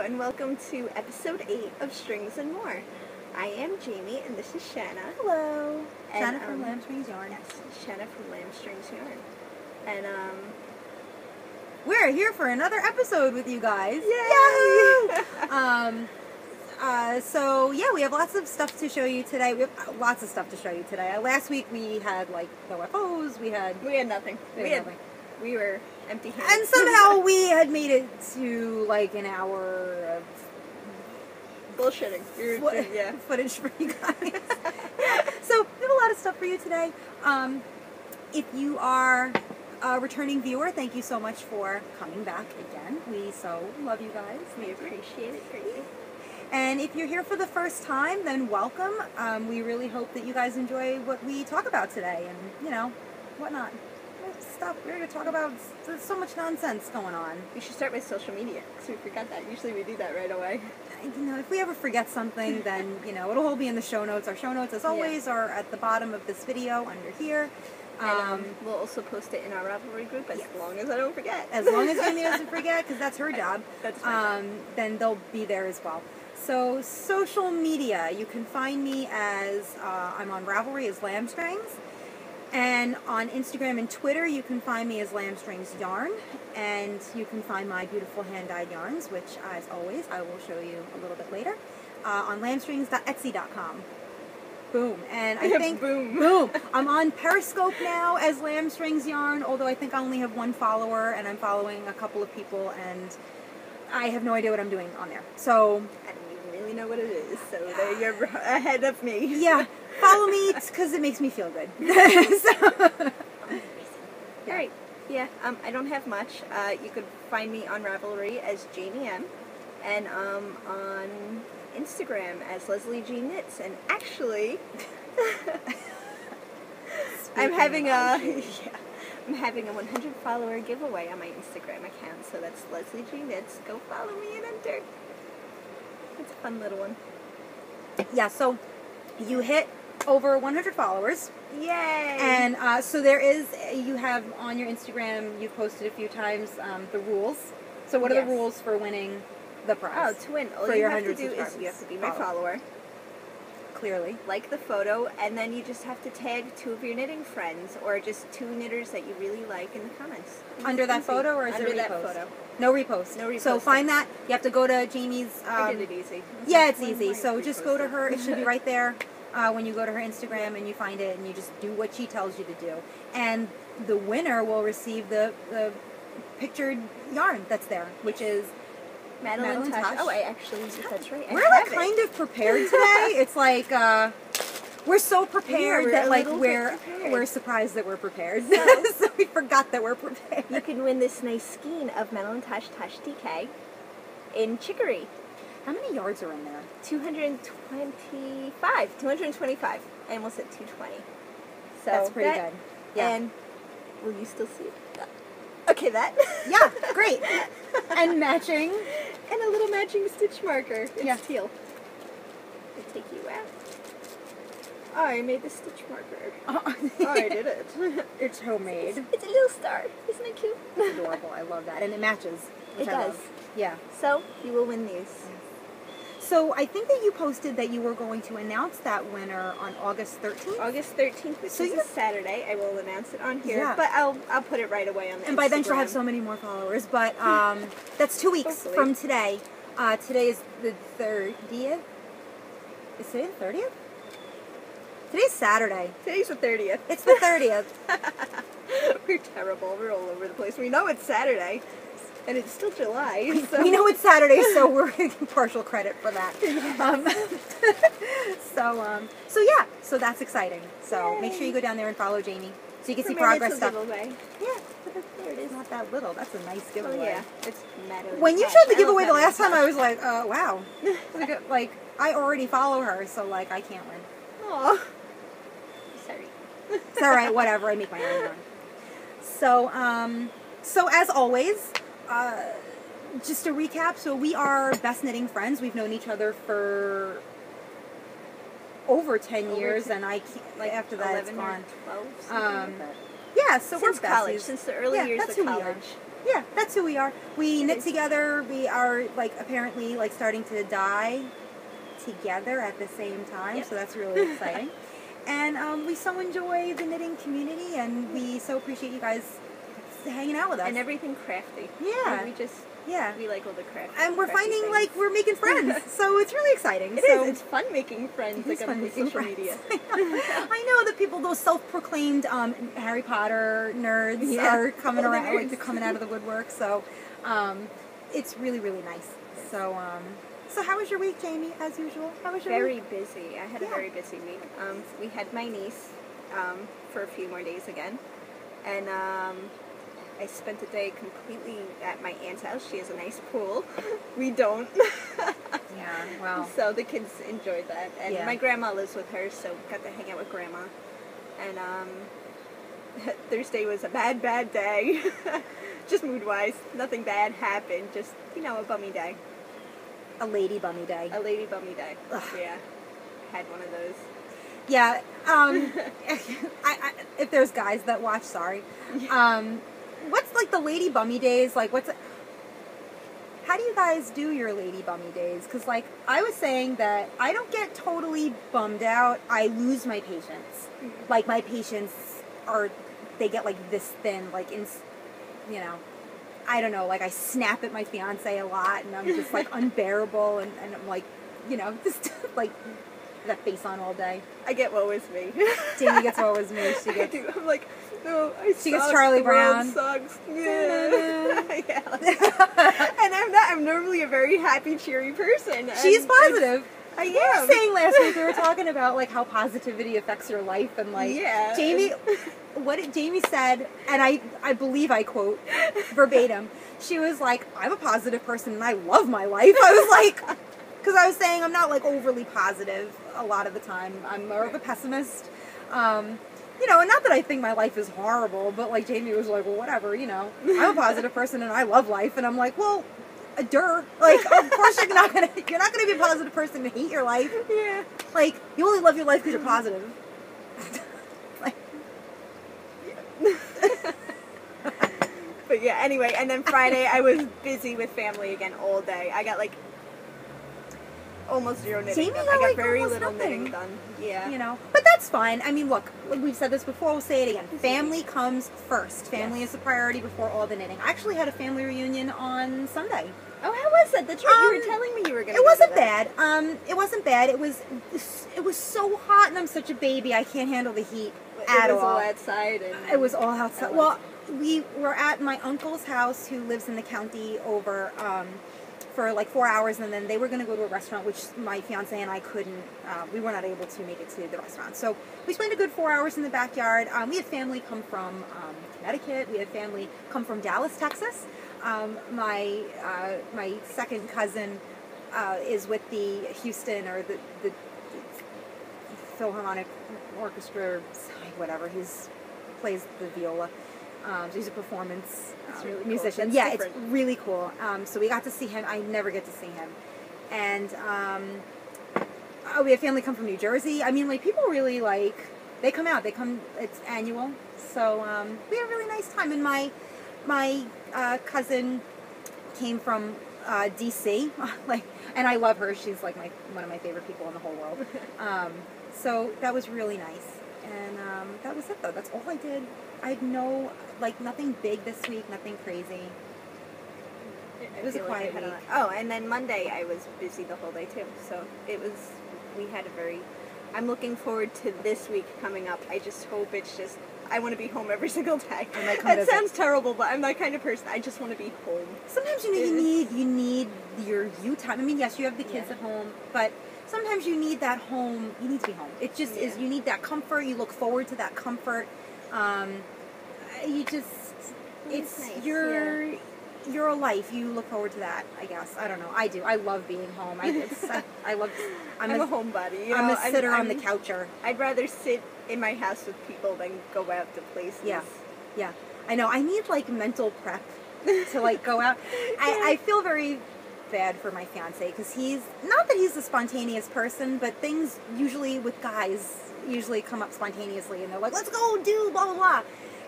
and welcome to episode 8 of Strings and More. I am Jaymie, and this is Shanna. Hello. And, Shanna from Lambstrings Yarn. Yes, Shanna from Lambstrings Yarn. And, we're here for another episode with you guys. Yay! Yahoo! So, yeah, we have lots of stuff to show you today. We have lots of stuff to show you today. Last week we had, like, no FOs. We had nothing. We were empty-handed. And somehow we had made it to, like, an hour of bullshitting. Footage for you guys. So, we have a lot of stuff for you today. If you are a returning viewer, thank you so much for coming back again. We so love you guys. We appreciate it greatly. And if you're here for the first time, then welcome. We really hope that you guys enjoy what we talk about today and, you know, whatnot. Stuff we're going to talk about. There's so much nonsense going on. We should start with social media, because we forgot that. Usually we do that right away. You know, if we ever forget something, then, you know, it'll all be in the show notes. Our show notes, as always, are at the bottom of this video under here. And, we'll also post it in our Ravelry group as long as I don't forget. As long as Jaymie doesn't forget, because that's her job. That's my job. Then they'll be there as well. So, social media. You can find me as, I'm on Ravelry as Lambstrings. And on Instagram and Twitter, you can find me as Lambstrings Yarn. And you can find my beautiful hand-dyed yarns, which, as always, I will show you a little bit later, on lambstrings.etsy.com. Boom. And I think... Boom. I'm on Periscope now as Lambstrings Yarn, although I think I only have one follower, and I'm following a couple of people, and I have no idea what I'm doing on there. So... I don't even really know what it is, so there you're ahead of me. Yeah. Follow me, because it makes me feel good. Alright, yeah, I don't have much. You could find me on Ravelry as JaymieM, and on Instagram as LeslieJeanKnits, and actually, I'm having a 100 follower giveaway on my Instagram account, so that's LeslieJeanKnits. Go follow me and enter. It's a fun little one. Yeah, so you hit over 100 followers. Yay! And so there is, you have on your Instagram, you've posted a few times the rules. So what are the rules for winning the prize? Oh, to win, all for you your have to 100 do is you have to be my follower. Clearly. Like the photo, and then you just have to tag 2 of your knitting friends, or just 2 knitters that you really like in the comments. Under that photo, or is Under it repost? That photo. No repost. No repost. So find that. You have to go to Jaymie's... I did it easy. Yeah, it's easy. So just go to her. It should be right there when you go to her Instagram and you find it, and you just do what she tells you to do. And the winner will receive the pictured yarn that's there, which is... Madelinetosh. Oh, that's right. We're like kind of prepared today. It's like we're so prepared that like we're surprised that we're prepared. So we forgot that we're prepared. You can win this nice skein of Madelinetosh DK in chicory. How many yards are in there? 225. 225. I almost said 220. So that's pretty good. Yeah. And will you still see it? Okay, that. Yeah, great. And matching. And a little matching stitch marker. It's teal. I'll take you out. Oh, I made the stitch marker. Oh, I did it. It's homemade. It's a little star. Isn't it cute? It's adorable. I love that. And it matches. It does. Yeah. So, you will win these. So, I think that you posted that you were going to announce that winner on August 13th? August 13th, which is a Saturday. I will announce it on here, but I'll put it right away on the And by then she'll have so many more followers, but that's 2 weeks from today. Today is the 30th? Is today the 30th? Today's Saturday. Today's the 30th. It's the 30th. We're terrible. We're all over the place. We know it's Saturday. And it's still July. So. We know it's Saturday, so we're getting partial credit for that. So that's exciting. So make sure you go down there and follow Jaymie, so you can see progress stuff. Giveaway. Yeah, there it is. It's not that little. That's a nice giveaway. Oh, yeah, it's Madelinetosh. When you showed the giveaway the last time, I was like, wow. Like, I already follow her, so like I can't win. Aw. Sorry. It's all right. Whatever. I make my own yarn. So as always. Just to recap, so we are best knitting friends. We've known each other for over 10 years, and I can't, like, after that 11 it's gone. 12, yeah, so since we're college, besties. since the early years that's of who college. Yeah, that's who we are. We knit together. We are, like, apparently, like, starting to dye together at the same time, so that's really exciting. And we so enjoy the knitting community, and we so appreciate you guys hanging out with us. And everything crafty. Yeah. We just, we like all the craft. And we're finding, things. like, we're making friends, so it's really exciting. It is. It's fun making friends, like, on social media. I know that people, those self-proclaimed Harry Potter nerds are coming around, like, they're coming out of the woodwork, so it's really, really nice. So, so how was your week, Jaymie, as usual? How was your week? Very busy. I had a very busy week. We had my niece for a few more days again, and I spent the day completely at my aunt's house. She has a nice pool. We don't. Yeah, wow. So the kids enjoyed that, and my grandma lives with her, so got to hang out with grandma. And Thursday was a bad day. Just mood-wise, nothing bad happened. Just, you know, a bummy day. A lady bummy day. A lady bummy day. Ugh. Yeah. Had one of those. Yeah. If there's guys that watch, sorry. What's, like, the lady bummy days? Like, how do you guys do your lady bummy days? Because, like, I was saying that I don't get totally bummed out. I lose my patience. Like, my patience they get, like, this thin, like, you know, I don't know, like, I snap at my fiance a lot, and I'm just, like, unbearable, and I'm, like, you know, just, like, that face on all day. I get woe is me. Jaymie gets woe is me. She gets... I'm like, no, She gets Charlie Brown. The world sucks. Yeah. And I'm normally a very happy, cheery person. She's positive. I am. You were saying last week, we were talking about, like, how positivity affects your life, and, like, Jaymie, what Jaymie said, and I believe I quote verbatim, she was like, I'm a positive person, and I love my life. I was like, because I was saying I'm not, like, overly positive a lot of the time. I'm more of a pessimist. You know, and not that I think my life is horrible, but, like, Jaymie was like, well, whatever, you know. I'm a positive person, and I love life, and I'm like, well... Like, of course you're not gonna be a positive person and hate your life. Yeah. Like, you only love your life because you're positive. Like. But yeah, anyway, and then Friday I was busy with family again all day. I got, like, almost zero knitting done. I got very little knitting done. Yeah. You know, but that's fine. I mean, look, we've said this before, we'll say it again. Family comes first. Family is the priority before all the knitting. I actually had a family reunion on Sunday. Oh, how was it? That's right. You were telling me you were going to. It wasn't bad. It wasn't bad. It was so hot, and I'm such a baby. I can't handle the heat at all. It was all outside. It was all outside. Well, we were at my uncle's house, who lives in the county over for like 4 hours, and then they were going to go to a restaurant, which my fiance and I couldn't. We were not able to make it to the restaurant. So we spent a good 4 hours in the backyard. We had family come from Connecticut. We had family come from Dallas, Texas. My second cousin is with the Houston, or the Philharmonic Orchestra, whatever. He plays the viola. So he's a performance musician. Cool. Yeah, it's really cool. So we got to see him. I never get to see him. And we have family come from New Jersey. I mean, like, people really, like, they come out. It's annual. So we had a really nice time. And my cousin came from D.C. And I love her. She's like one of my favorite people in the whole world. So that was really nice. And that was it, though. That's all I did. I had nothing big this week, nothing crazy. It was a quiet week. Oh, and then Monday I was busy the whole day too. So I'm looking forward to this week coming up. I just hope I want to be home every single day. That sounds terrible, but I'm that kind of person. I just want to be home. Sometimes you need your you time. I mean, yes, you have the kids at home, but sometimes you need that home. You need to be home. It just is. You need that comfort. You look forward to that comfort. It's nice. Your life. You look forward to that, I guess. I don't know. I do. I love being home. I'm a homebody. I'm a sitter on the coucher. I'd rather sit in my house with people than go out to places. Yeah. I know. I need, like, mental prep to, like, go out. I feel very bad for my fiance, because not that he's a spontaneous person, but things usually with guys usually come up spontaneously, and they're like, let's go do blah blah blah.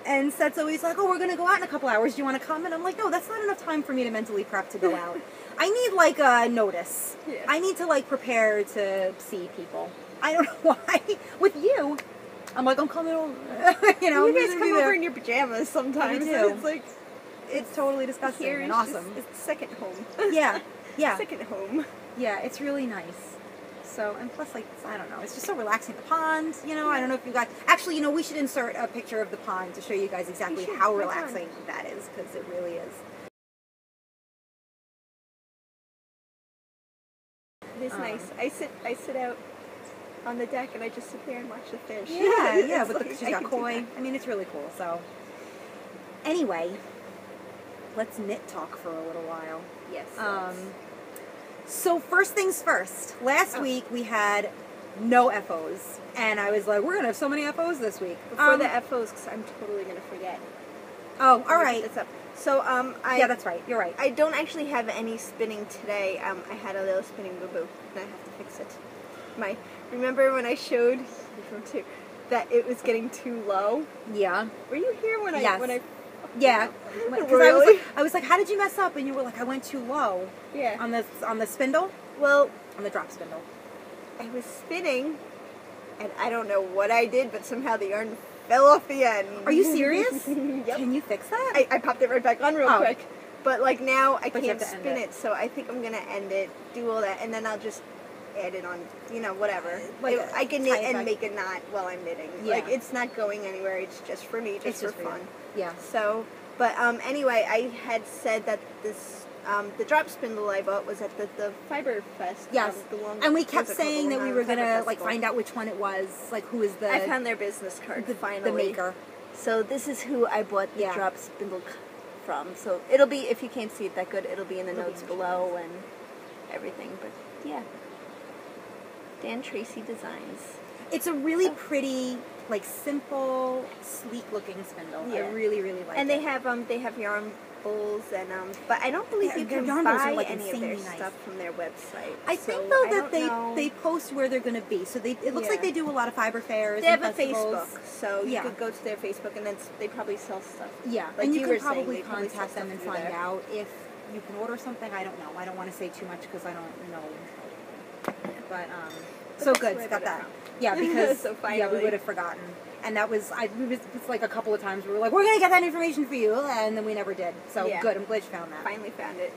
And Seth's always like, oh, we're going to go out in a couple hours. Do you want to come? And I'm like, no, that's not enough time for me to mentally prep to go out. I need, like, a notice. Yeah. I need to, like, prepare to see people. I don't know why. With you, I'm like, I'm coming over. You know, you guys come over in your pajamas sometimes. We do. It's like, it's totally disgusting and awesome. It's second home. Yeah, yeah. Second home. Yeah, it's really nice. So, and plus, like, I don't know, it's just so relaxing. The pond, you know, I don't know if you guys... Actually, you know, we should insert a picture of the pond to show you guys exactly how relaxing that is, because it really is. It is nice. I sit out on the deck and I just sit there and watch the fish. Yeah, yeah, but like, she's got koi. I mean, it's really cool, so... Anyway, let's knit talk for a little while. Yes. So first things first. Last week we had no FOs, and I was like, we're gonna have so many FOs this week. Before the FOs, because I'm totally gonna forget. Oh, all right. So yeah, that's right. You're right. I don't actually have any spinning today. I had a little spinning boo-boo, and I have to fix it. Remember when I showed that it was getting too low? Yeah. Were you here when yes. I? Yeah, really? I was like, how did you mess up? And you were like, I went too low. Yeah. On the spindle? Well, on the drop spindle. I was spinning, and I don't know what I did, but somehow the yarn fell off the end. Are you serious? Yep. Can you fix that? I popped it right back on real quick. But like now I can't spin it, so I think I'm gonna end it, do all that, and then I'll just add it on, you know, whatever. Like I can knit and make a knot while I'm knitting. Yeah. Like it's not going anywhere. It's just for me, just for fun. Yeah. So, but anyway, I had said that this the drop spindle I bought was at the Fiber Fest. Yes. And we kept saying that we were gonna like find out which one it was, like who is the. I found their business card. Finally. The maker. So this is who I bought the drop spindle from. So it'll be, if you can't see it that good, it'll be in the notes below and everything. But yeah, Dan Tracy Designs. It's a really pretty, like simple, sleek-looking spindle. Yeah. I really, really like it. And they have yarn bowls and but I don't believe you can buy like any of their stuff from their website. I think though that they post where they're going to be. So it looks like they do a lot of fiber fairs. They have and festivals. a Facebook, so you could go to their Facebook and then they probably sell stuff. Yeah, like and you could probably contact them and find out if you can order something. I don't know. I don't want to say too much because I don't know. But so good. Got that. Yeah, because so we would have forgotten. And that was, it's like a couple of times we were like, we're going to get that information for you, and then we never did. So good, I'm glad you found that. Finally found it.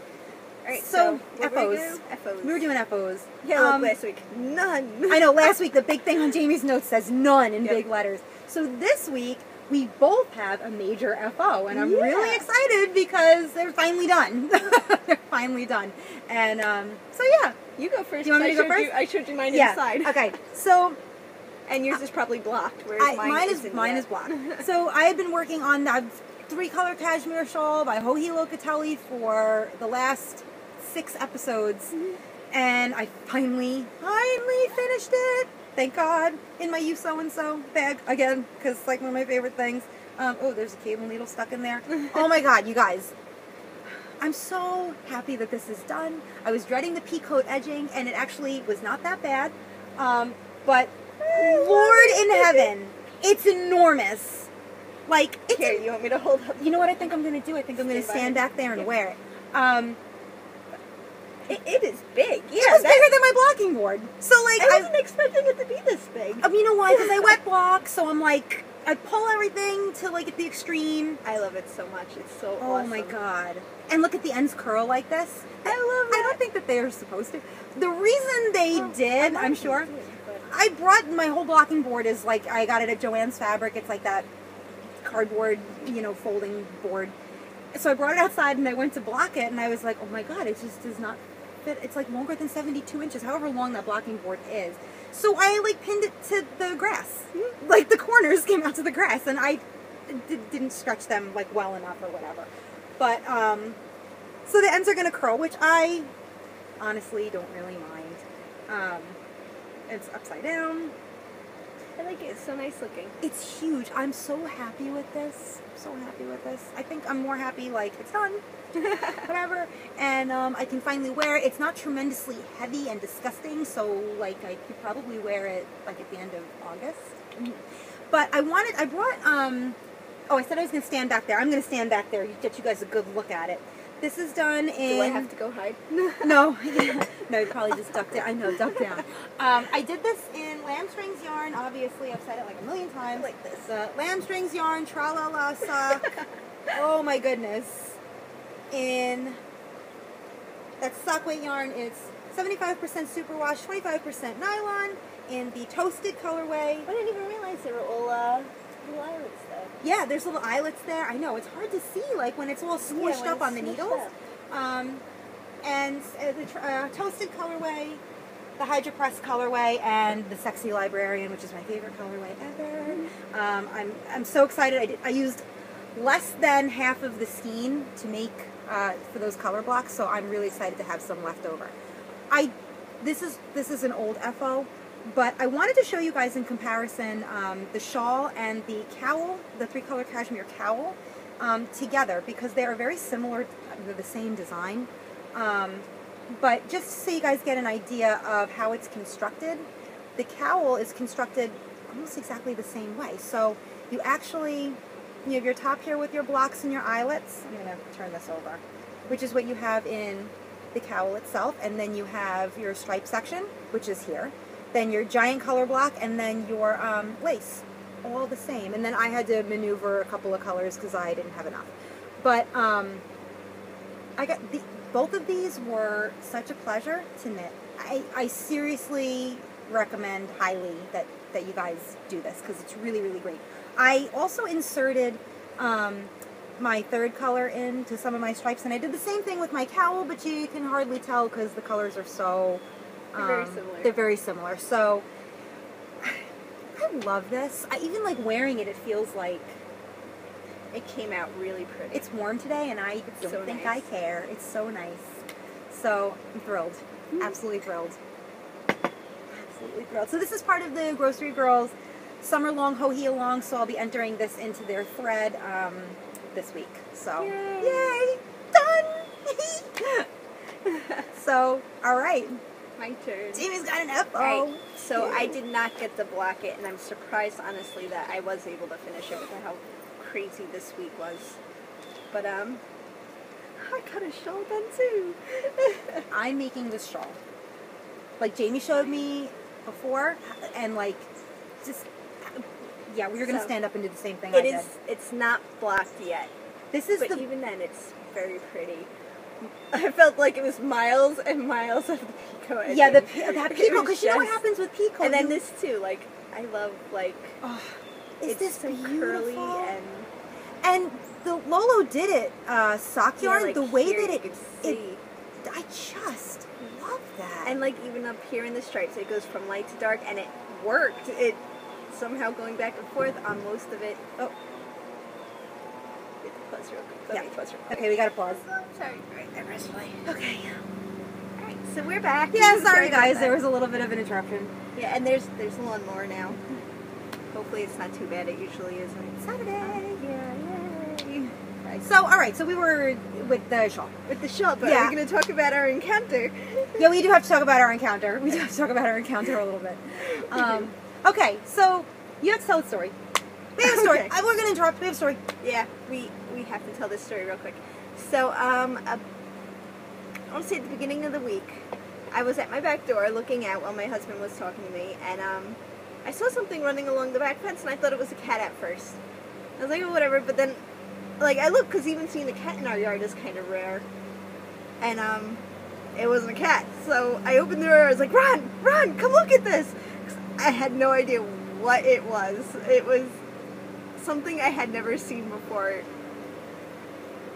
All right, so FOs. We were doing FOs. Yeah, last week, none. I know, last week the big thing on Jamie's notes says none in big letters. So this week, we both have a major FO, and I'm really excited because they're finally done. They're finally done. And so yeah. You go first. Do you want me to go first? I showed you mine inside. Okay, so... And yours is probably blocked, whereas mine is blocked. So I have been working on the 3-color cashmere shawl by Locatelli for the last 6 episodes, and I finally finished it. Thank God, in my You Sew and Sew bag again, because it's like one of my favorite things. Oh, there's a cable needle stuck in there. Oh my God, you guys. I'm so happy that this is done. I was dreading the peacoat edging, and it actually was not that bad, but Lord in heaven, it's enormous. Like, it's here, you want me to hold up? You know what I think I'm going to do? I think I'm going to stand back there and wear it. It is big. Yeah, it was bigger than my blocking board. So, like, I wasn't expecting it to be this big. You know why? Because I wet block, so I'm like, I pull everything to, like, at the extreme. I love it so much. It's so awesome. Oh, my God. And look at the ends curl like this. I love it. I don't think that they are supposed to. The reason they did, I'm sure... I brought my whole blocking board is like, I got it at Joann's Fabric. It's like that cardboard, you know, folding board. So I brought it outside and I went to block it and I was like, oh my God, it just does not fit. It's like longer than 72 inches, however long that blocking board is. So I like pinned it to the grass. Like the corners came out to the grass and I didn't stretch them like well enough or whatever. But, so the ends are going to curl, which I honestly don't really mind. It's upside down. I like it. It's so nice looking. It's huge. I'm so happy with this. So happy with this. I think I'm more happy, like, it's done. Whatever. And I can finally wear it. It's not tremendously heavy and disgusting, so, like, I could probably wear it, like, at the end of August. But I brought, Oh, I said I was going to stand back there. I'm going to stand back there. Get you guys a good look at it. This is done in... Do I have to go hide? No. No, you probably just duck down. I know, duck down. I did this in Lambstrings yarn. Obviously, I've said it like a million times. Like this. Lambstrings yarn, Tralala sock. Oh my goodness. In that sock weight yarn, it's 75% superwash, 25% nylon. In the toasted colorway. I didn't even realize there were all little eyelets there. Yeah, there's little eyelets there. I know, it's hard to see, like, when it's all squished up on the needles. And the toasted colorway, the Hydro Press colorway, and the Sexy Librarian, which is my favorite colorway ever. I'm so excited. I used less than half of the skein to make for those color blocks, so I'm really excited to have some left over. This is an old FO. But I wanted to show you guys in comparison the shawl and the cowl, the 3-color cashmere cowl, together because they are very similar. They're the same design. But just so you guys get an idea of how it's constructed, the cowl is constructed almost exactly the same way. So you actually, you have your top here with your blocks and your eyelets. I'm going to turn this over, which is what you have in the cowl itself. And then you have your stripe section, which is here. Then your giant color block, and then your lace, all the same. And then I had to maneuver a couple of colors because I didn't have enough. But I got both of these were such a pleasure to knit. I seriously recommend highly that you guys do this because it's really, really great. I also inserted my 3rd color into some of my stripes, and I did the same thing with my cowl, but you can hardly tell because the colors are so... They're very similar. They're very similar. So, I love this. I even like wearing it. It feels like it came out really pretty. It's warm today, and I don't think I care. It's so nice. So, I'm thrilled. Absolutely thrilled. Absolutely thrilled. So, this is part of the Grocery Girls Summer Long Joji-Along, so I'll be entering this into their thread this week. So, yay! Done! So, all right. My turn. Jaymie's got an FO. Right. So I did not get to block it, and I'm surprised, honestly, that I was able to finish it with how crazy this week was. But I got a shawl done too. I'm making this shawl, like Jaymie showed me before, and like just we were gonna stand up and do the same thing. It's not blocked yet. This is but even then, it's very pretty. I felt like it was miles and miles of the Pico. Yeah, that Pico, because you know what happens with Pico. And then this too, like, I love, like, is this so beautiful? Curly and the Lolodidit sock yarn, like the way here that you can see. I just love that. And like even up here in the stripes, it goes from light to dark, and it worked. It somehow going back and forth on most of it. Oh. Pause real quick. Pause real quick. Okay, we gotta pause. Sorry. Alright, that rest way. Okay. Alright, so we're back. Yeah, sorry guys, there was a little bit of an interruption. Yeah, and there's a lawnmower now. Hopefully it's not too bad. It usually isn't. Saturday. Yay. Right. So, alright, so we were with the shawl. With the shawl, but we're going to talk about our encounter. Yeah, we do have to talk about our encounter. We do have to talk about our encounter a little bit. Okay, so you have to tell the story. We have a story. Okay. We're going to interrupt. We have a story. Yeah, we have to tell this story real quick. So, I want to say at the beginning of the week, I was at my back door looking out while my husband was talking to me, and I saw something running along the back fence, and I thought it was a cat at first. I was like, oh, whatever, but then, like, I looked, because even seeing a cat in our yard is kind of rare, and it wasn't a cat. So I opened the door, I was like, run, come look at this. I had no idea what it was. It was something I had never seen before,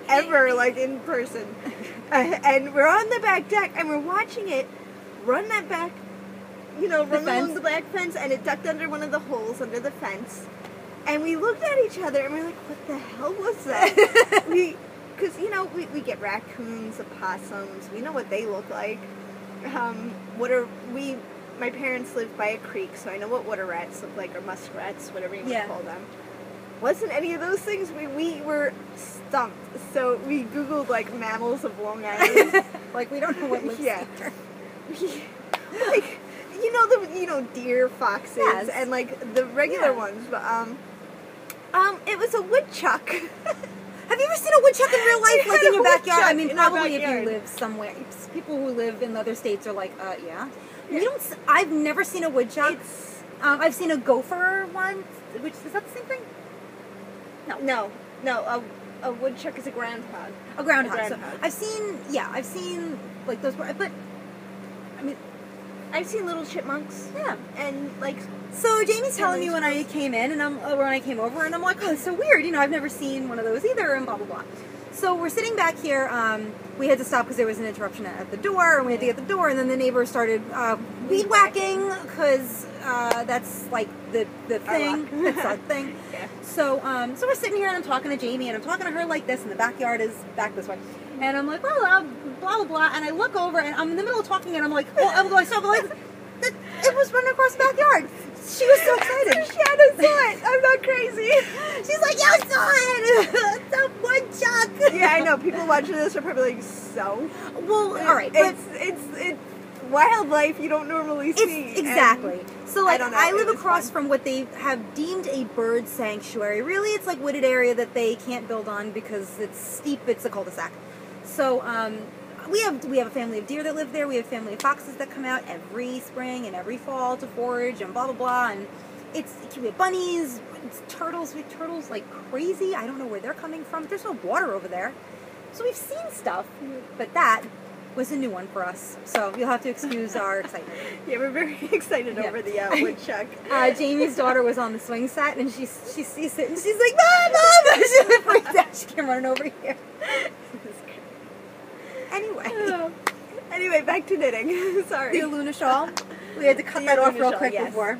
ever, like, in person. And we're on the back deck, and we're watching it run that back, run along the back fence, and it ducked under one of the holes under the fence. And we looked at each other, and we're like, what the hell was that? Because, we get raccoons, opossums, we know what they look like. My parents lived by a creek, so I know what water rats look like, or muskrats, whatever you want to call them. Wasn't any of those things. We were stumped. So we Googled, like, mammals of Long Island. Like, we don't know what lives there. Like, deer, foxes, and, like, the regular ones. But, It was a woodchuck. Have you ever seen a woodchuck in real life, like in your backyard? I mean, probably if you live somewhere. People who live in other states are like, yeah. You don't. I've never seen a woodchuck. I've seen a gopher one. Which is that the same thing? No. A woodchuck is a groundhog. A groundhog. So I've seen like those, but I mean, I've seen little chipmunks. Yeah, and like. So Jamie's telling me when I came in and when I came over, and I'm like, oh, it's so weird. You know, I've never seen one of those either, and blah blah blah. So we're sitting back here. We had to stop because there was an interruption at the door, and we had to get the door, and then the neighbors started weed whacking because that's like the thing. That's our thing. Yeah. So we're sitting here, and I'm talking to Jaymie, and I'm talking to her like this, and the backyard is back this way, and I'm like, oh, blah blah blah, and I look over, and I'm in the middle of talking, and I'm like, oh, I stop, like, it was running across the backyard. She was so excited. Shanna saw it. I'm not crazy. She's like, yeah, I saw it. It's a woodchuck. Yeah, I know. People watching this are probably like, so. Well, all right. But it's wildlife you don't normally see. Exactly. So, like, I live across fun. from what they have deemed a bird sanctuary. Really, it's like wooded area that they can't build on because it's steep. It's a cul-de-sac. So, we have a family of deer that live there. We have a family of foxes that come out every spring and every fall to forage and blah blah blah. And we have bunnies, turtles. We have turtles like crazy. I don't know where they're coming from. There's no water over there, so we've seen stuff. But that was a new one for us. So you'll have to excuse our excitement. Yeah, we're very excited over the woodchuck. Jamie's daughter was on the swing set, and she sees it, and she's like, "Mom!" She freaked out. She came running over here. Anyway, back to knitting. Sorry. The Alluna shawl. We had to cut that off real quick before.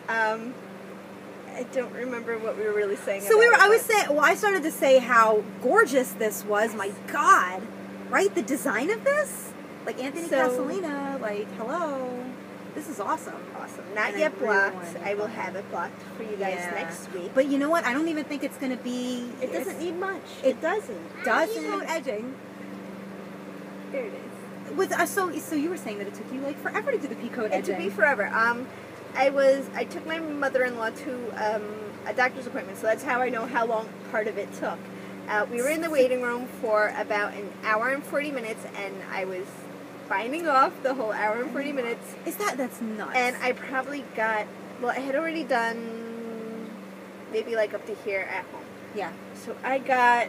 I don't remember what we were really saying. So I started to say how gorgeous this was. My God, right? The design of this, like Anthony Casalena. Like, hello, this is awesome. Awesome. Not yet blocked. I will have it blocked for you guys next week. But you know what? I don't even think it's going to be. It doesn't need much. It doesn't. Doesn't edging. There it is. So you were saying that it took you like forever to do the peacoat edging. It took me forever. I took my mother-in-law to a doctor's appointment, so that's how I know how long part of it took. We were in the waiting room for about an hour and 40 minutes, and I was binding off the whole hour and 40 minutes. That's nuts. And I probably I had already done maybe like up to here at home. Yeah. So I got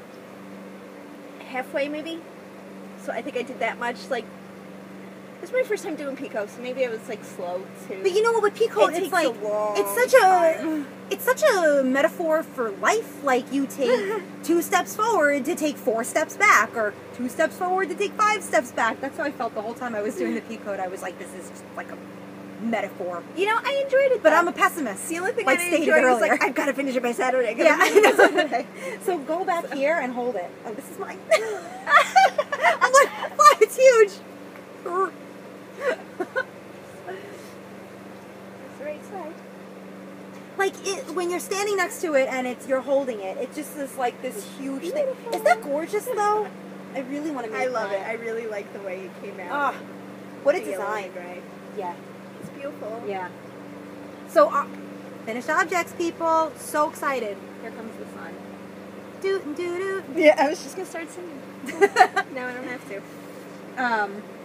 halfway maybe. So I think I did that much. Like, this is my first time doing Pico, so maybe I was like slow too. But you know what, with Pico, it's like it's such a metaphor for life. Like, you take 2 steps forward to take 4 steps back, or 2 steps forward to take 5 steps back. That's how I felt the whole time I was doing the Pico. I was like, this is just like a metaphor. You know, I enjoyed it, but I'm a pessimist. The only thing I didn't enjoy was like, I've got to finish it by Saturday. I know. So go back here and hold it. Oh, this is mine. I'm like, wow, it's huge. That's the right side. Like, when you're standing next to it and you're holding it, it just is like this huge thing. Is that gorgeous though? I really want to make it. I love it. I really like the way it came out. What a design. Right? Yeah. It's beautiful. Yeah. So, finished objects, people. So excited. Here comes the sun. Doot doo doo. Yeah, I was just gonna start singing. No, I don't have to.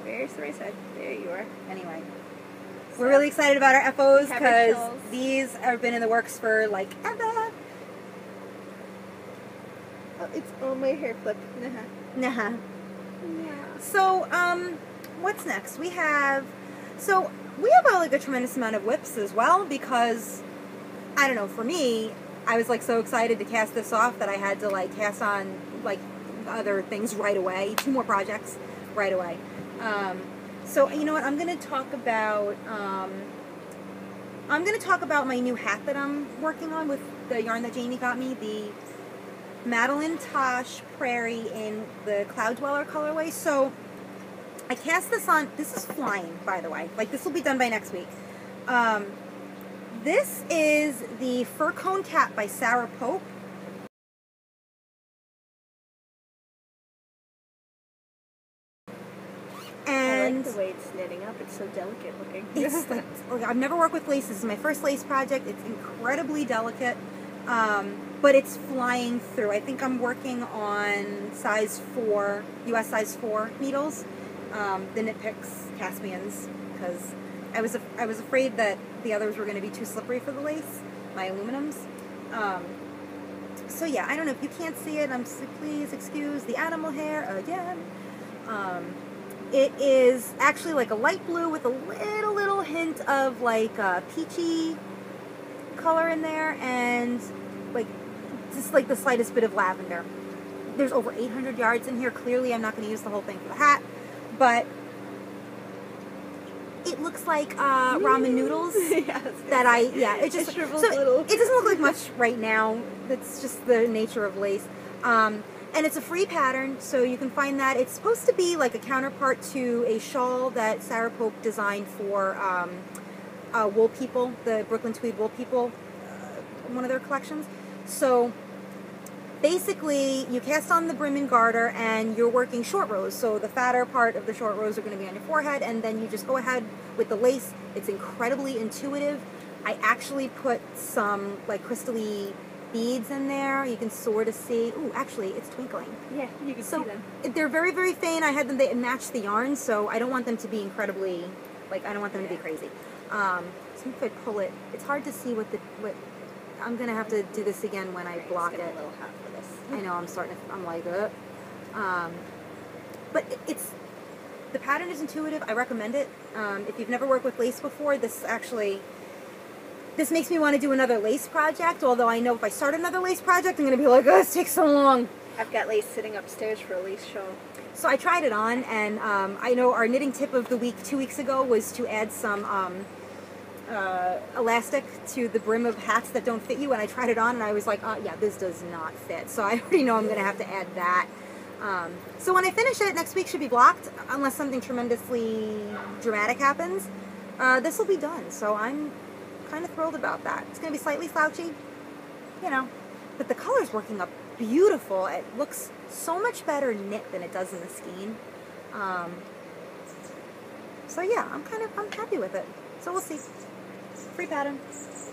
Where's the right side? There you are. Anyway, we're really excited about our FOs because these have been in the works for like ever. Oh, it's on my hair clip. Yeah. So, what's next? We have like a tremendous amount of whips as well, because I don't know, for me, I was like so excited to cast this off that I had to like cast on like other things right away, 2 more projects right away. So you know what, I'm going to talk about my new hat that I'm working on with the yarn that Jaymie got me, the Madelinetosh Prairie in the Cloud Dweller colorway. So I cast this on. This is flying, by the way. Like, this will be done by next week. This is the Fur Cone Cap by Sarah Pope. And I like the way it's knitting up. It's so delicate looking. It's like, I've never worked with lace. This is my first lace project. It's incredibly delicate. But it's flying through. I think I'm working on size 4, US size 4 needles, the KnitPicks Caspians, because I was afraid that the others were going to be too slippery for the lace, my aluminums. So yeah, I don't know if you can't see it. Please excuse the animal hair again. It is actually like a light blue with a little hint of like a peachy color in there, and like just like the slightest bit of lavender. There's over 800 yards in here. Clearly I'm not going to use the whole thing for the hat, but it looks like ramen noodles. It just shrivels so little. it doesn't look like much right now. That's just the nature of lace. And it's a free pattern, so you can find that. It's supposed to be like a counterpart to a shawl that Sarah Pope designed for Wool People, the Brooklyn Tweed Wool People, one of their collections. So basically, you cast on the brim and garter, and you're working short rows. So the fatter part of the short rows are going to be on your forehead, and then you just go ahead with the lace. It's incredibly intuitive. I actually put some like crystal-y beads in there. You can sort of see. Ooh, actually, it's twinkling. Yeah, you can see them. They're very, very faint. I had them. They match the yarn, so I don't want them to be incredibly, like, I don't want them to be crazy. So if I pull it, it's hard to see what I'm gonna have to do this again when I block it. A little hot for this. I know, I'm like, but the pattern is intuitive. I recommend it. If you've never worked with lace before, this makes me want to do another lace project, although I know if I start another lace project, I'm going to be like, oh, this takes so long. I've got lace sitting upstairs for a lace shawl. So I tried it on, and I know our knitting tip of the week 2 weeks ago was to add some elastic to the brim of hats that don't fit you, and I tried it on, and I was like, oh, yeah, this does not fit. So I already know I'm going to have to add that. So when I finish it, next week should be blocked, unless something tremendously dramatic happens. This will be done, so I'm kind of thrilled about that. It's going to be slightly slouchy, you know, but the color's working up beautiful. It looks so much better knit than it does in the skein. So yeah, I'm happy with it. So we'll see. Free pattern.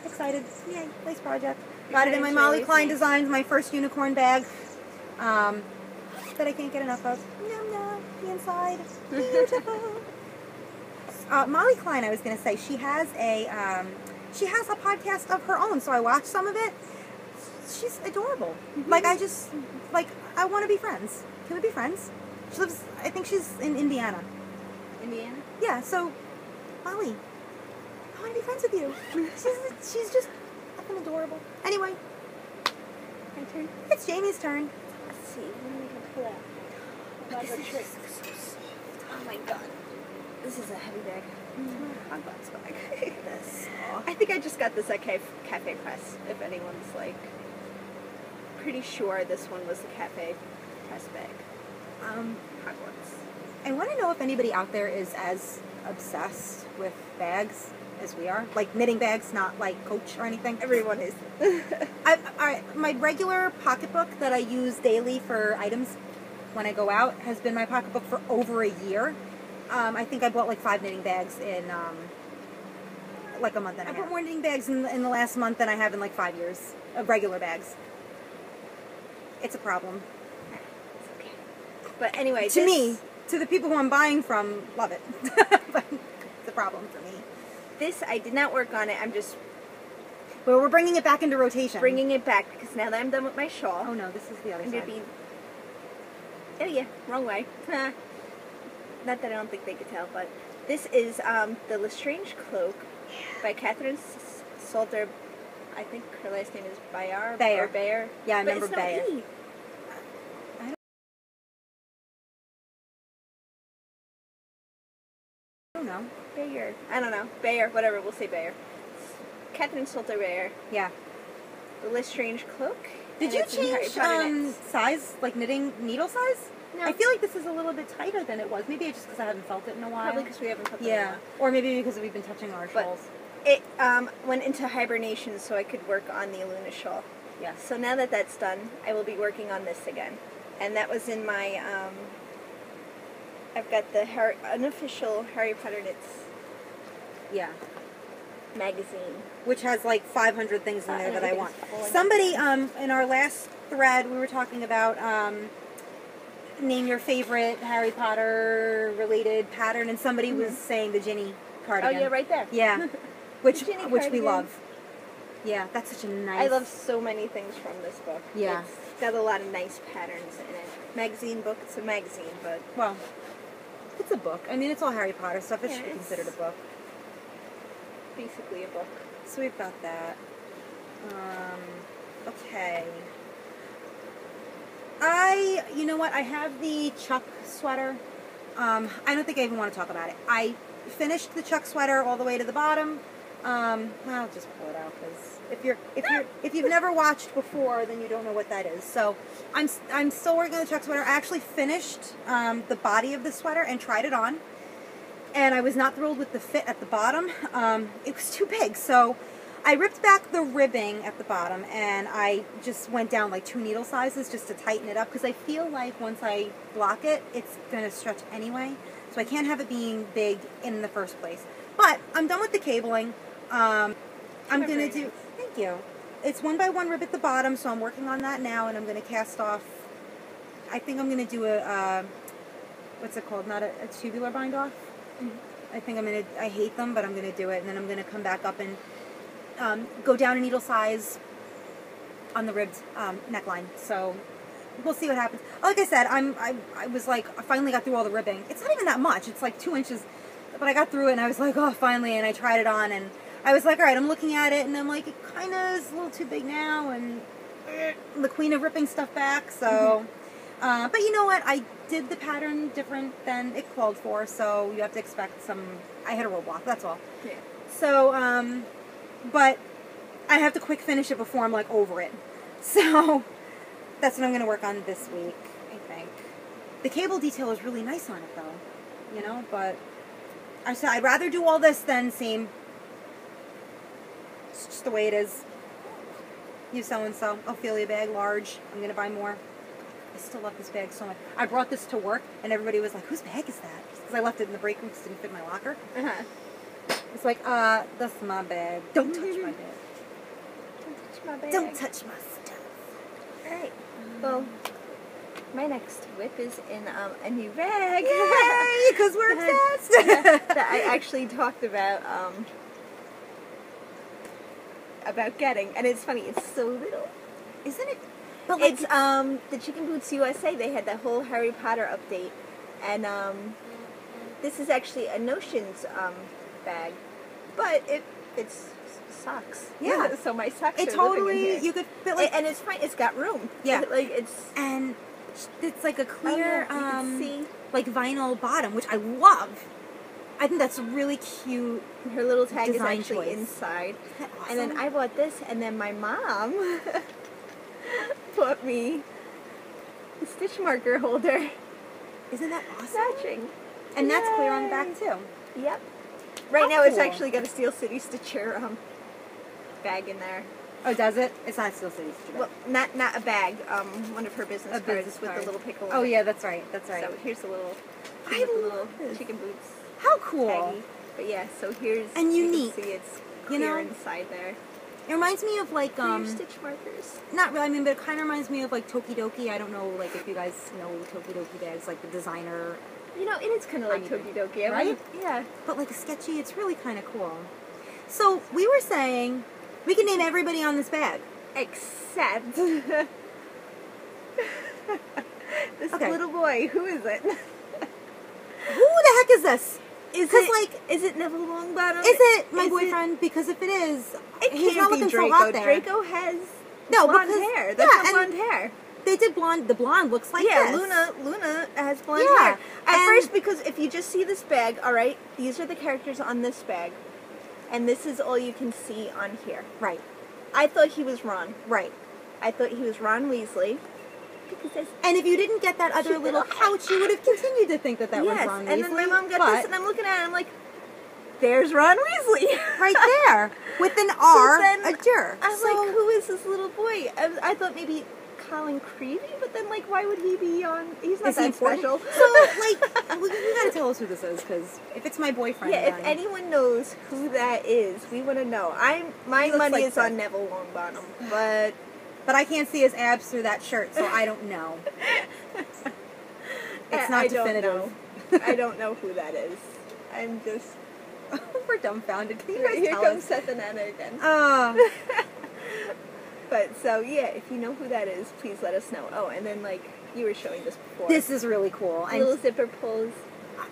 Excited. Yay, lace project. Got it in my Molly Klein Designs, my first unicorn bag. That I can't get enough of. Yum yum. The inside. Beautiful. Molly Klein, I was going to say, she has a podcast of her own, so I watched some of it. She's adorable. Mm-hmm. I want to be friends. Can we be friends? She lives, I think she's in Indiana. Indiana? Yeah, so, Molly, I want to be friends with you. She's just fucking adorable. Anyway. My turn? It's Jamie's turn. Let's see, what am I going to pull out? This is trick. So soft. Oh my god. This is a heavy bag. Hot box bag. I think I just got this at Cafe Press, if anyone's like pretty sure this one was the Cafe Press bag. Hogwarts. I want to know if anybody out there is as obsessed with bags as we are. Like knitting bags, not like Coach or anything. Everyone is. My regular pocketbook that I use daily for items when I go out has been my pocketbook for over a year. I think I bought like 5 knitting bags in like a month and a half. I bought more knitting bags in the last month than I have in like 5 years of regular bags. It's a problem. It's okay. But anyway, to me, to the people who I'm buying from, love it. But it's a problem for me. This, I did not work on it. I'm just... Well, we're bringing it back into rotation. Bringing it back, because now that I'm done with my shawl... Oh no, this is the other side. Oh yeah, wrong way. Not that I don't think they could tell, but this is the LeStrange Cloak by Catherine Salter. I think her last name is Bayer. Bayer. Yeah, I remember Bayer. I don't know. Bayer. I don't know. Bayer, whatever. We'll say Bayer. Catherine Salter Bayer. Yeah. The LeStrange Cloak. Did you change size, like knitting needle size? No. I feel like this is a little bit tighter than it was. Maybe it's just because I haven't felt it in a while. Probably because we haven't felt it in a while. Or maybe because we've been touching our shawls. It went into hibernation so I could work on the Alluna shawl. Yeah. So now that that's done, I will be working on this again. And that was in my, I've got the unofficial Harry Potter knits. Yeah. magazine, which has like 500 things in there that I want. Somebody in our last thread we were talking about name your favorite Harry Potter related pattern, and somebody was saying the Ginny cardigan. Oh yeah, right there. Yeah, which cardigan. We love. Yeah, that's such a nice. I love so many things from this book. Yeah, it's got a lot of nice patterns in it. Magazine book. It's a magazine, but well, it's a book. I mean, it's all Harry Potter stuff. It should be considered a book. Basically a book. So we've got that. Okay. You know what? I have the Chuck sweater. I don't think I even want to talk about it. I finished the Chuck sweater all the way to the bottom. I'll just pull it out because if you've never watched before, then you don't know what that is. So I'm still working on the Chuck sweater. I actually finished the body of the sweater and tried it on, and I was not thrilled with the fit at the bottom. It was too big, so I ripped back the ribbing at the bottom, and I just went down like 2 needle sizes just to tighten it up, because I feel like once I block it, it's going to stretch anyway, so I can't have it being big in the first place. But I'm done with the cabling. I'm going to do, thank you. It's 1x1 rib at the bottom, so I'm working on that now, and I'm going to cast off, I think I'm going to do a, what's it called, not a tubular bind off? I think I hate them, but I'm going to do it, and then I'm going to come back up and go down a needle size on the ribbed neckline. So we'll see what happens. Like I said, I was like, I finally got through all the ribbing. It's not even that much. It's like 2 inches, but I got through it, and I was like, oh, finally, and I tried it on, and I was like, all right, I'm looking at it, and I'm like, it kind of is a little too big now, and the queen of ripping stuff back, so, but you know what, I did the pattern different than it called for, so you have to expect some, I hit a roadblock, that's all. Yeah. So, but I have to quick finish it before I'm like over it, so that's what I'm going to work on this week, I think. The cable detail is really nice on it, though, you know, but I said I'd rather do all this than seam. It's just the way it is. You so-and-so. Ophelia bag, large. I'm going to buy more. I still love this bag so much. I brought this to work, and everybody was like, whose bag is that? Because I left it in the break room because it didn't fit in my locker. It's like, that's my bag. Don't touch my bag. Don't touch my bag. Don't touch my stuff. Alright. Well, my next whip is in a new bag. Yay! Because we're obsessed! That I actually talked about getting. And it's funny, it's so little. Isn't it? But like, it's the Chicken Boots USA. They had that whole Harry Potter update. And this is actually a Notions bag. But it's socks. Yeah. So my socks it are totally, living in here. you could fit like... And it's fine. It's got room. Yeah. Like, it's... And it's like a clear, you can see. like vinyl bottom, which I love. I think that's a really cute. Her little tag is actually choice. Inside. Isn't that awesome? And then I bought this, and then my mom bought me a stitch marker holder. Isn't that awesome? Matching. And that's clear on the back too. Yep. Right now cool. it's actually got a Steel City Stitcher bag in there. Oh, does it? It's not Steel City Stitcher. Well, not a bag. One of her business cards with the little pickle. Oh yeah, that's right. That's right. So here's the little. I the love little Chicken Boots. How cool. Taggy. But yeah, so here's and unique. You can see it's clear inside there. It reminds me of like stitch markers. Not really. I mean, but it kind of reminds me of like Tokidoki. I don't know, like if you guys know Tokidoki bags, like the designer. You know, it is kind of like Tokidoki, right? Yeah. But like sketchy. It's really kind of cool. So we were saying we can name everybody on this bag except this little boy. Who is it? Who the heck is this? Is it Neville Longbottom? Is it my boyfriend? Because if it is, he's not looking Draco. so hot there. Draco has blonde hair. That's not blonde hair. They did blonde. The blonde looks like this. Luna has blonde hair. At first, because if you just see this bag, all right, these are the characters on this bag, and this is all you can see on here. Right. I thought he was Ron. Right. I thought he was Ron Weasley. And if you didn't get that other little pouch, you would have continued to think that was Ron Weasley. And then my mom got this, and I'm looking at it, and I'm like, there's Ron Weasley. Right there. With an R, a jer. I was like, who is this little boy? I thought maybe Colin Creevy, but then, like, why would he be on? He's not Is he that special. So, like, you gotta tell us who this is, because if it's my boyfriend, Yeah, if then... anyone knows who that is, we want to know. My money is on Neville Longbottom, but... But I can't see his abs through that shirt, so I don't know. It's not definitive. I don't know who that is. I'm just... We're dumbfounded. Can you guys Here tell comes us? Seth and Anna again. Oh. But, so, yeah, if you know who that is, please let us know. Oh, and then, like, you were showing this before. This is really cool. Little zipper pulls.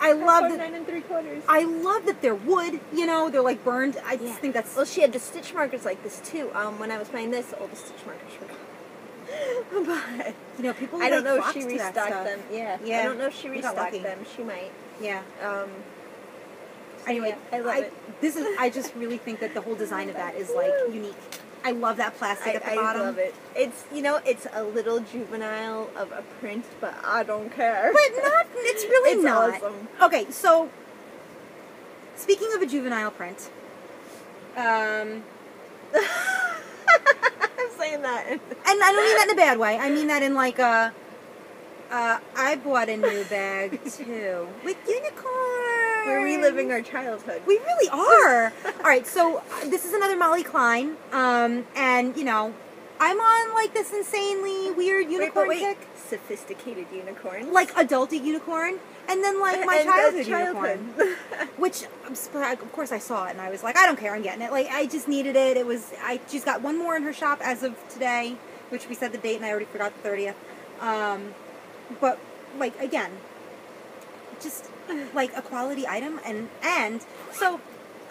I love that. 9 3/4. I love that they're wood, you know, they're, like, burned. I just think that's... Well, she had the stitch markers like this, too. When I was playing this, all the stitch markers were gone. But... You know, people I don't know if flocks she to that restocked stuff. them. Yeah. I don't know if she restocked them. She might. Yeah. So anyway, yeah, I love it. I just really think that the whole design of that is, like, unique. I love that plastic at the bottom. I love it. It's, you know, it's a little juvenile of a print, but I don't care. But not, it's really it's not. Awesome. Okay, so, speaking of a juvenile print, I'm saying that. And I don't mean that in a bad way. I mean that in, like, I bought a new bag, too. With unicorns. We're reliving our childhood. We really are. All right, so this is another Molly Klein, and, you know, I'm on, like, this insanely weird unicorn kick. Sophisticated unicorns. Like, adulty unicorn, and then, like, my childhood unicorn. Which, of course, I saw it, and I was like, I don't care, I'm getting it. Like, I just needed it. She's got one more in her shop as of today, which we said the date, and I already forgot the 30th. But, like, again, just... like a quality item, and so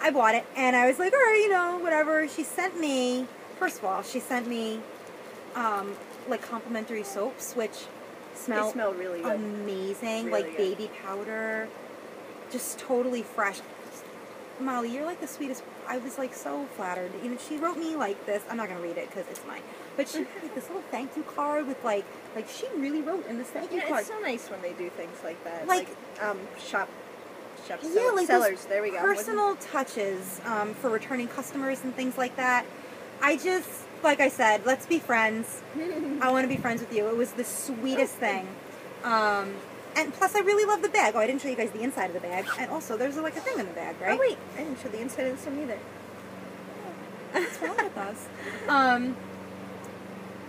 I bought it, and I was like, all right, you know, whatever. She sent me, first of all, like complimentary soaps, which smell really good. Amazing, really like good. baby powder, just totally fresh. Molly, you're like the sweetest. I was like so flattered. You know, she wrote me like this. I'm not gonna read it because it's mine. But she had like this little thank you card with like she really wrote in this thank you card. It's so nice when they do things like that. Like shop like sellers. There we go. Personal touches for returning customers and things like that. I just, like I said, let's be friends. I want to be friends with you. It was the sweetest thing. And plus, I really love the bag. Oh, I didn't show you guys the inside of the bag. And also, there's like a thing in the bag, right? Oh, wait. I didn't show the inside of some either. What's wrong with us?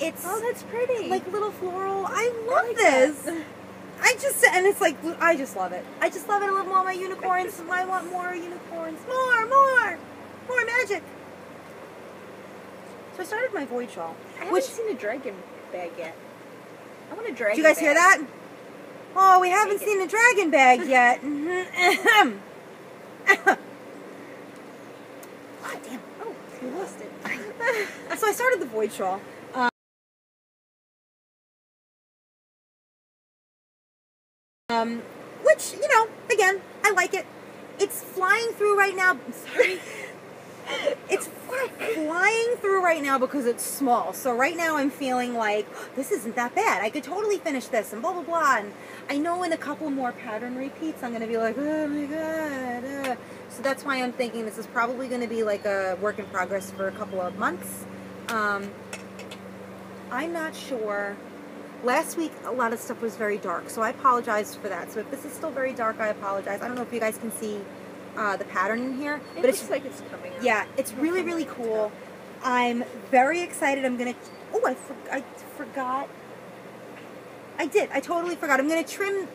It's... Oh, that's pretty. Like little floral. I love this. And it's like, I just love it. I just love it. I love all my unicorns. I want more unicorns. More magic. So I started my void shawl. I haven't seen a dragon bag yet. I want a dragon bag. Did you guys hear that? Oh, we haven't seen a dragon bag yet. Oh, damn. Oh, you lost it. So I started the void shawl. Which, you know, again, I like it. It's flying through right now. Sorry. It's flying through right now because it's small. So right now I'm feeling like, oh, this isn't that bad. I could totally finish this and blah, blah, blah. And I know in a couple more pattern repeats, I'm going to be like, oh my God. So that's why I'm thinking this is probably going to be like a work in progress for a couple of months. I'm not sure. Last week, a lot of stuff was very dark, so I apologize for that. So if this is still very dark, I apologize. I don't know if you guys can see the pattern in here. But it looks like it's coming out. Yeah, it's really, really cool. I'm very excited. I'm going to... Oh, I forgot. I did. I totally forgot. I'm going to trim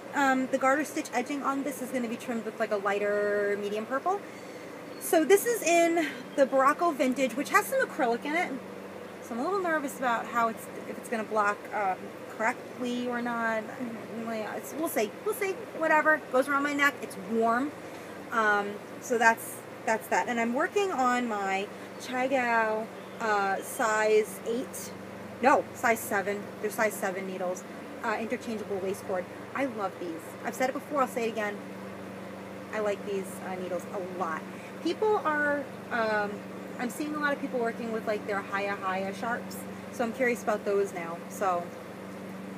the garter stitch edging on this is going to be trimmed with like a lighter medium purple. So this is in the Berroco Vintage, which has some acrylic in it. So I'm a little nervous about how if it's going to block correctly or not. We'll see. We'll see. Whatever. Goes around my neck. It's warm. So that's that. And I'm working on my Chagall size 8. No, size 7. They're size 7 needles. Interchangeable waist cord. I love these. I've said it before. I'll say it again. I like these needles a lot. People are... I'm seeing a lot of people working with like their Haya sharps, so I'm curious about those now. So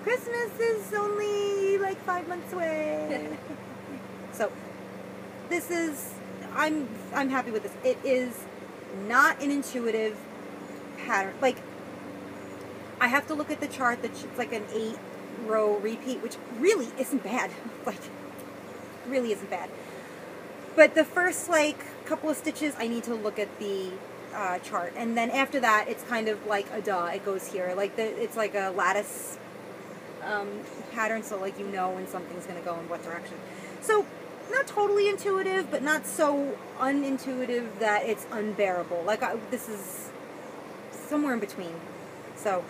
Christmas is only like 5 months away. So this is, I'm happy with this. It is not an intuitive pattern. Like I have to look at the chart. It's like an 8-row repeat, which really isn't bad. Like, really isn't bad. But the first, like, couple of stitches, I need to look at the chart. And then after that, it's kind of like a duh. It goes here. Like, it's like a lattice pattern, so, like, you know when something's going to go in what direction. So, not totally intuitive, but not so unintuitive that it's unbearable. Like, this is somewhere in between. So,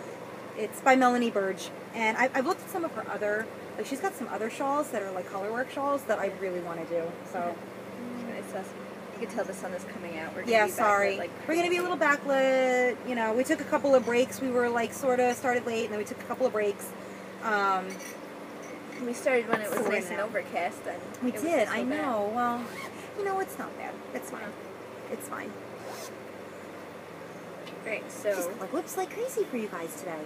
it's by Melanie Burge. And I've looked at some of her other, like, she's got some other shawls that are, like, colorwork shawls that I really want to do. So, you can tell the sun is coming out. We're gonna yeah, be sorry. backlit, like, we're going to be a little backlit. You know, we took a couple of breaks. We were, like, sort of started late, and then we took a couple of breaks. We started when it was nice and overcast. And we did, I know. Well, you know, it's not bad. It's fine. It's fine. Great, so... Just, like, whoops like crazy for you guys today.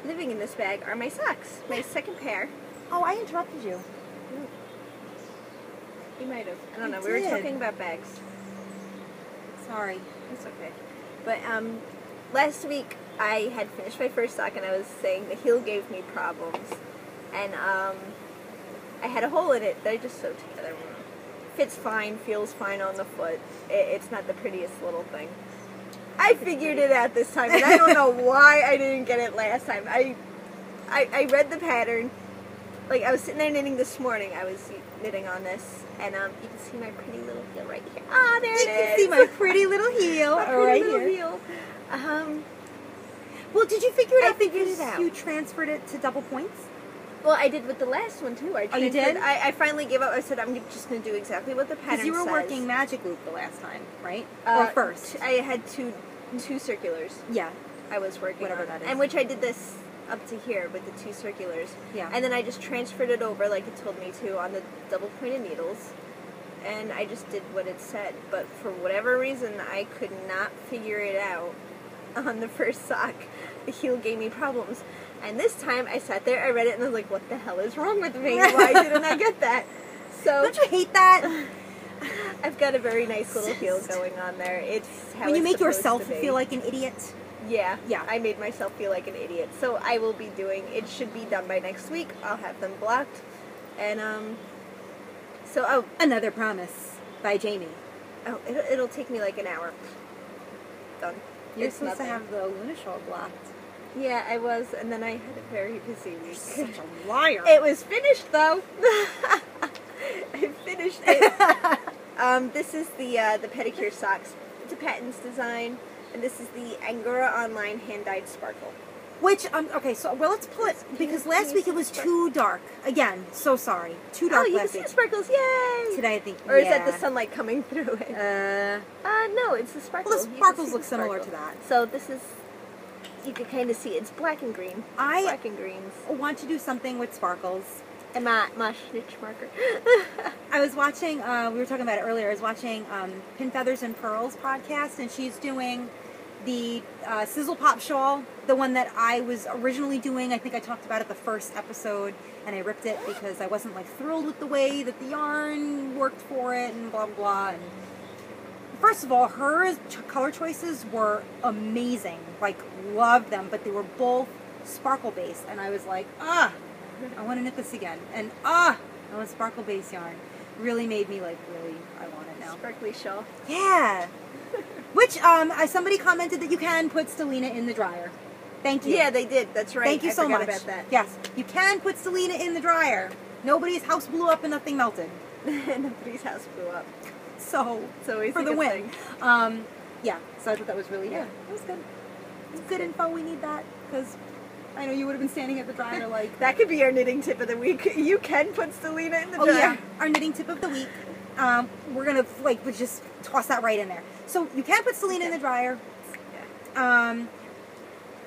Living in this bag are my socks. My second pair. Oh, I interrupted you. You might have. I don't know. We were talking about bags. Sorry. It's okay. But last week I had finished my first sock and I was saying the heel gave me problems. And I had a hole in it that I just sewed together. Fits fine, feels fine on the foot. It's not the prettiest little thing. I figured it out this time, and I don't know why I didn't get it last time. I read the pattern. Like, I was sitting there knitting this morning. I was knitting on this, and you can see my pretty little heel right here. Ah, there it is. You can see my pretty little heel right here. Heel. Well, did you figure it out? I figured it out. You transferred it to double points? Well, I did with the last one, too. Oh, you did? I finally gave up. I said, I'm just going to do exactly what the pattern says. Because you were working magic loop the last time, right? Or first? I had two circulars. Yeah. I was working whatever on. That is. And which I did this up to here with the two circulars. Yeah. And then I just transferred it over like it told me to on the double pointed needles. And I just did what it said. But for whatever reason, I could not figure it out on the first sock. The heel gave me problems. And this time I sat there, I read it, and I was like, what the hell is wrong with me? Why didn't I get that? So don't you hate that? I've got a very nice little heel going on there. It's how when you it's make yourself to be. feel like an idiot. Yeah. Yeah. I made myself feel like an idiot. So I will be doing, it should be done by next week. I'll have them blocked. And, Another Promise by Jaymie. Oh, it'll take me like an hour. Done. You're supposed to have the Alluna shawl blocked. Yeah, I was, and then I had a very busy week. You're such a liar. It was finished, though. I finished it. This is the Pedicure socks. It's a Patons design, and this is the AngoraOnline hand-dyed sparkle. Which, okay, so, well, let's pull it, because last week it was too dark. Again, so sorry. Too dark last week. Oh, you can see the sparkles, yay! Today, I think, Or is that the sunlight coming through it? No, it's the sparkles. Well, the sparkles look similar to that. So this is, you can kind of see, it's black and green. Black and greens. I want to do something with sparkles. And my stitch marker. I was watching, we were talking about it earlier, I was watching Pin Feathers and Pearls podcast, and she's doing the Sizzle Pop shawl, the one that I was originally doing. I think I talked about it the first episode, and I ripped it because I wasn't like thrilled with the way that the yarn worked for it, and blah, blah, blah. And first of all, her color choices were amazing. Like, loved them, but they were both sparkle-based, and I was like, I want to knit this again. And, I want sparkle-based yarn. Really made me, like, really, I want it now. Sparkly shawl. Yeah. Which, somebody commented that you can put Stellina in the dryer. Thank you. Yeah, they did. That's right. Thank you so much. About that. Yes, you can put Stellina in the dryer. Nobody's house blew up and nothing melted. Nobody's house blew up. So for the win. Yeah, so I thought that was really, it was good. It's good info. We need that, because I know you would have been standing at the dryer like... That could be our knitting tip of the week. You can put Stellina in the dryer. Oh, yeah. Our knitting tip of the week. We're going to, like, just toss that right in there. So you can put Stellina in the dryer. Yeah.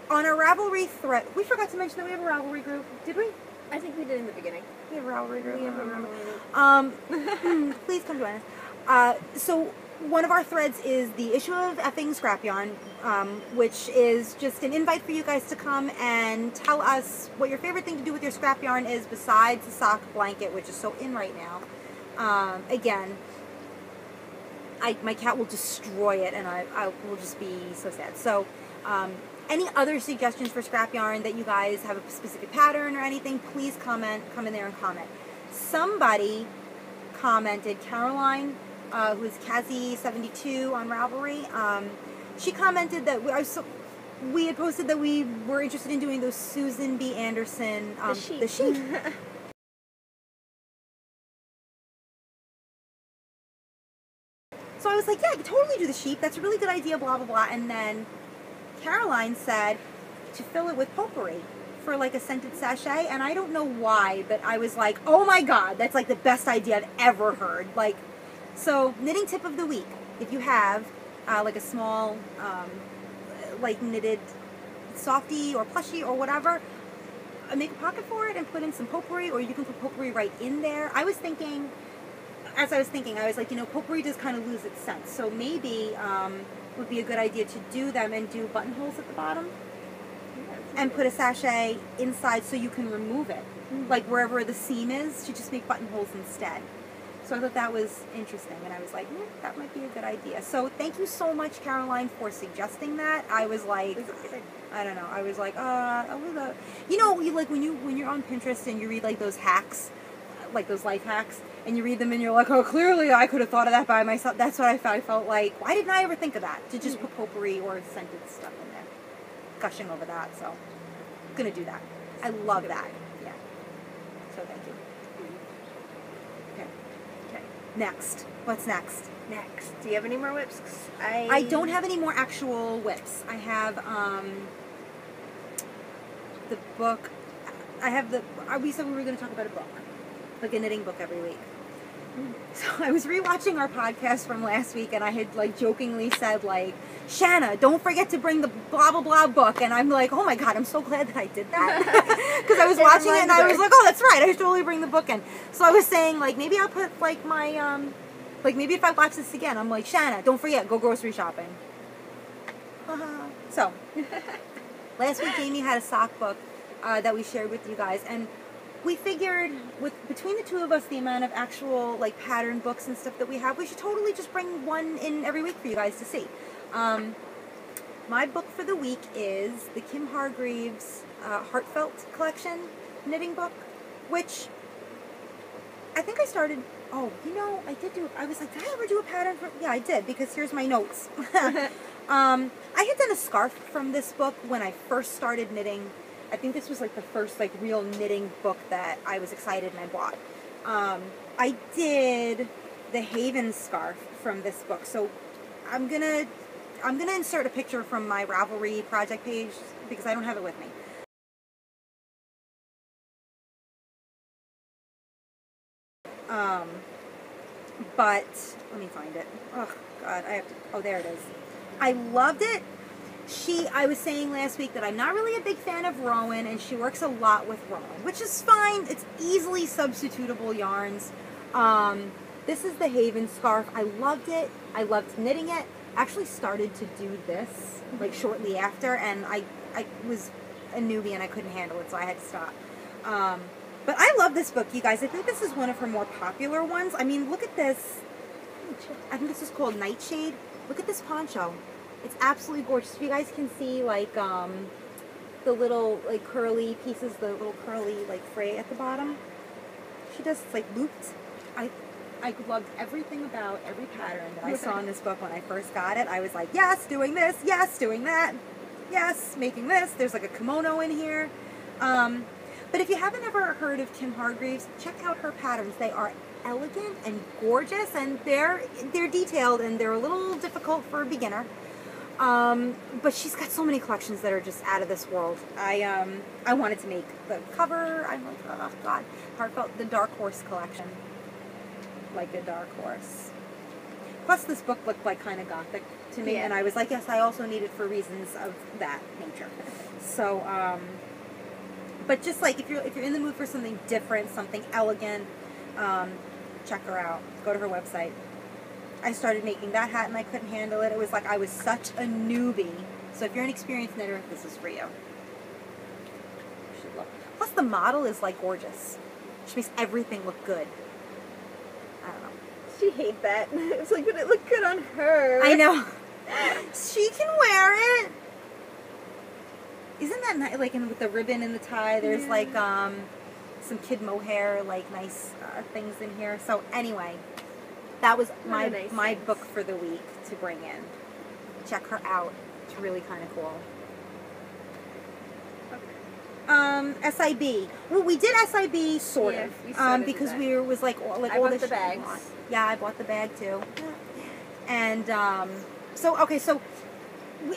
On our Ravelry thread... We forgot to mention that we have a Ravelry group. Did we? I think we did in the beginning. We have a Ravelry group. Please come join us. So one of our threads is the issue of effing scrap yarn, which is just an invite for you guys to come and tell us what your favorite thing to do with your scrap yarn is besides the sock blanket, which is so in right now. Again, my cat will destroy it, and I will just be so sad. So, any other suggestions for scrap yarn that you guys have a specific pattern or anything, please come in there and comment. Somebody commented, Caroline, who is Kazzy72 on Ravelry, she commented that we had posted that we were interested in doing those Susan B. Anderson, the sheep. So I was like, yeah, I could totally do the sheep. That's a really good idea, blah, blah, blah. And then Caroline said to fill it with potpourri for like a scented sachet. And I don't know why, but I was like, oh my God, that's like the best idea I've ever heard. Like, so knitting tip of the week. If you have like a small, like knitted softie or plushie or whatever, make a pocket for it and put in some potpourri, or you can put potpourri right in there. I was thinking, as I was thinking, I was like, you know, potpourri does kind of lose its scent, so maybe would be a good idea to do them and do buttonholes at the bottom and put a sachet inside so you can remove it. Like wherever the seam is, you just make buttonholes instead. So I thought that was interesting, and I was like, that might be a good idea. So thank you so much, Caroline, for suggesting that. I was like, I don't know, I was like, you know, you like when you're on Pinterest and you read like those hacks, like those life hacks, and you read them and you're like, oh, clearly I could have thought of that by myself. That's what I felt. I felt like, why didn't I ever think of that? To just put potpourri or scented stuff in there. Gushing over that, so I'm gonna do that. I love that. Yeah. So thank you. Okay. Next. What's next? Next. Do you have any more whips? I don't have any more actual whips. I have the book. I have the. We said we were going to talk about a book, like a knitting book every week. So I was rewatching our podcast from last week, and I had like jokingly said like, Shanna, don't forget to bring the blah blah blah book, and I'm like, oh my God, I'm so glad that I did that, because I was watching it and I was like, oh, that's right, I should totally bring the book in. So I was saying like, maybe I'll put like my like maybe if I watch this again, I'm like, Shanna, don't forget, go grocery shopping. So last week Jaymie had a sock book that we shared with you guys, and we figured between the two of us, the amount of actual like pattern books and stuff that we have, we should totally just bring one in every week for you guys to see. My book for the week is the Kim Hargreaves Heartfelt Collection knitting book, which I think I started. Oh, you know, I was like, did I ever do a pattern for? Yeah, I did, because here's my notes. I had done a scarf from this book when I first started knitting. I think this was like the first like real knitting book that I was excited and I bought. I did the Haven scarf from this book, so I'm gonna insert a picture from my Ravelry project page because I don't have it with me. But let me find it. Oh God, I have to. Oh, there it is. I loved it. I was saying last week that I'm not really a big fan of Rowan, and she works a lot with Rowan, which is fine. It's easily substitutable yarns. This is the Haven scarf. I loved it. I loved knitting it. Actually started to do this like shortly after, and I was a newbie and I couldn't handle it, so I had to stop. But I love this book, you guys. I think this is one of her more popular ones. I mean, look at this. I think this is called Nightshade. Look at this poncho. It's absolutely gorgeous. If you guys can see, like, the little, like, curly pieces, the little curly, like, fray at the bottom. She does, it's, like, looped. I loved everything about every pattern that I saw in this book when I first got it. I was like, yes, doing this, yes, doing that, yes, making this. There's, like, a kimono in here. But if you haven't ever heard of Kim Hargreaves, check out her patterns. They are elegant and gorgeous, and they're detailed, and they're a little difficult for a beginner. But she's got so many collections that are just out of this world. I wanted to make the cover. I'm like, oh God, Heartfelt, the Dark Horse collection, like a dark horse. Plus, this book looked like kind of gothic to me, and I was like, yes, I also need it for reasons of that nature. So, but just like if you're in the mood for something different, something elegant, check her out. Go to her website. I started making that hat and I couldn't handle it. It was like I was such a newbie. So if you're an experienced knitter, this is for you. You should look. Plus the model is like gorgeous. She makes everything look good. I don't know. She hated that. It's like, but it looked good on her. I know. She can wear it. Isn't that nice? Like with the ribbon and the tie, there's like some kid mohair, like nice things in here. So anyway, that was my book for the week to bring in. Check her out. It's really kind of cool. SIB. Well, we did SIB sort of because we was like all the bags. Yeah, I bought the bag too. And so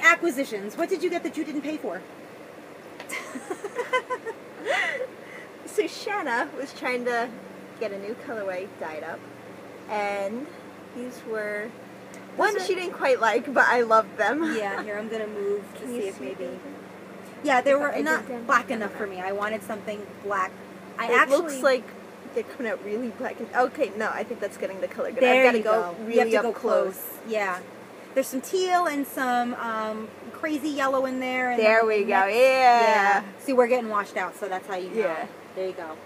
acquisitions. What did you get that you didn't pay for? So Shanna was trying to get a new colorway dyed up, and these were ones she didn't quite like, but I loved them. Yeah, here I'm gonna move to see if maybe. Yeah, they were not black enough for me. I wanted something black. It looks like they're coming out really black. Okay, no, I think that's getting the color good. There I've got to go really up close. Yeah. There's some teal and some crazy yellow in there. And there we go. Yeah. See, we're getting washed out, so that's how you know. Yeah. There you go.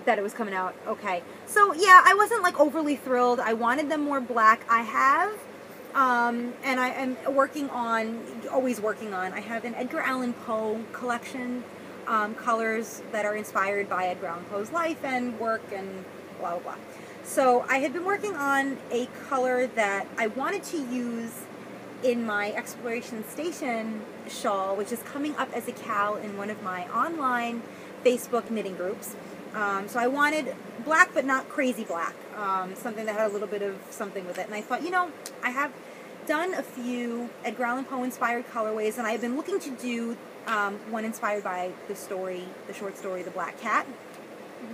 That it was coming out okay. So, yeah, I wasn't, like, overly thrilled. I wanted them more black. I have, and I am always working on, I have an Edgar Allan Poe collection, colors that are inspired by Edgar Allan Poe's life and work and blah, blah, blah. So I had been working on a color that I wanted to use in my Exploration Station shawl, which is coming up as a cowl in one of my online Facebook knitting groups. So I wanted black, but not crazy black, something that had a little bit of something with it. And I thought, I have done a few Edgar Allan Poe inspired colorways, and I've been looking to do one inspired by the short story, The Black Cat.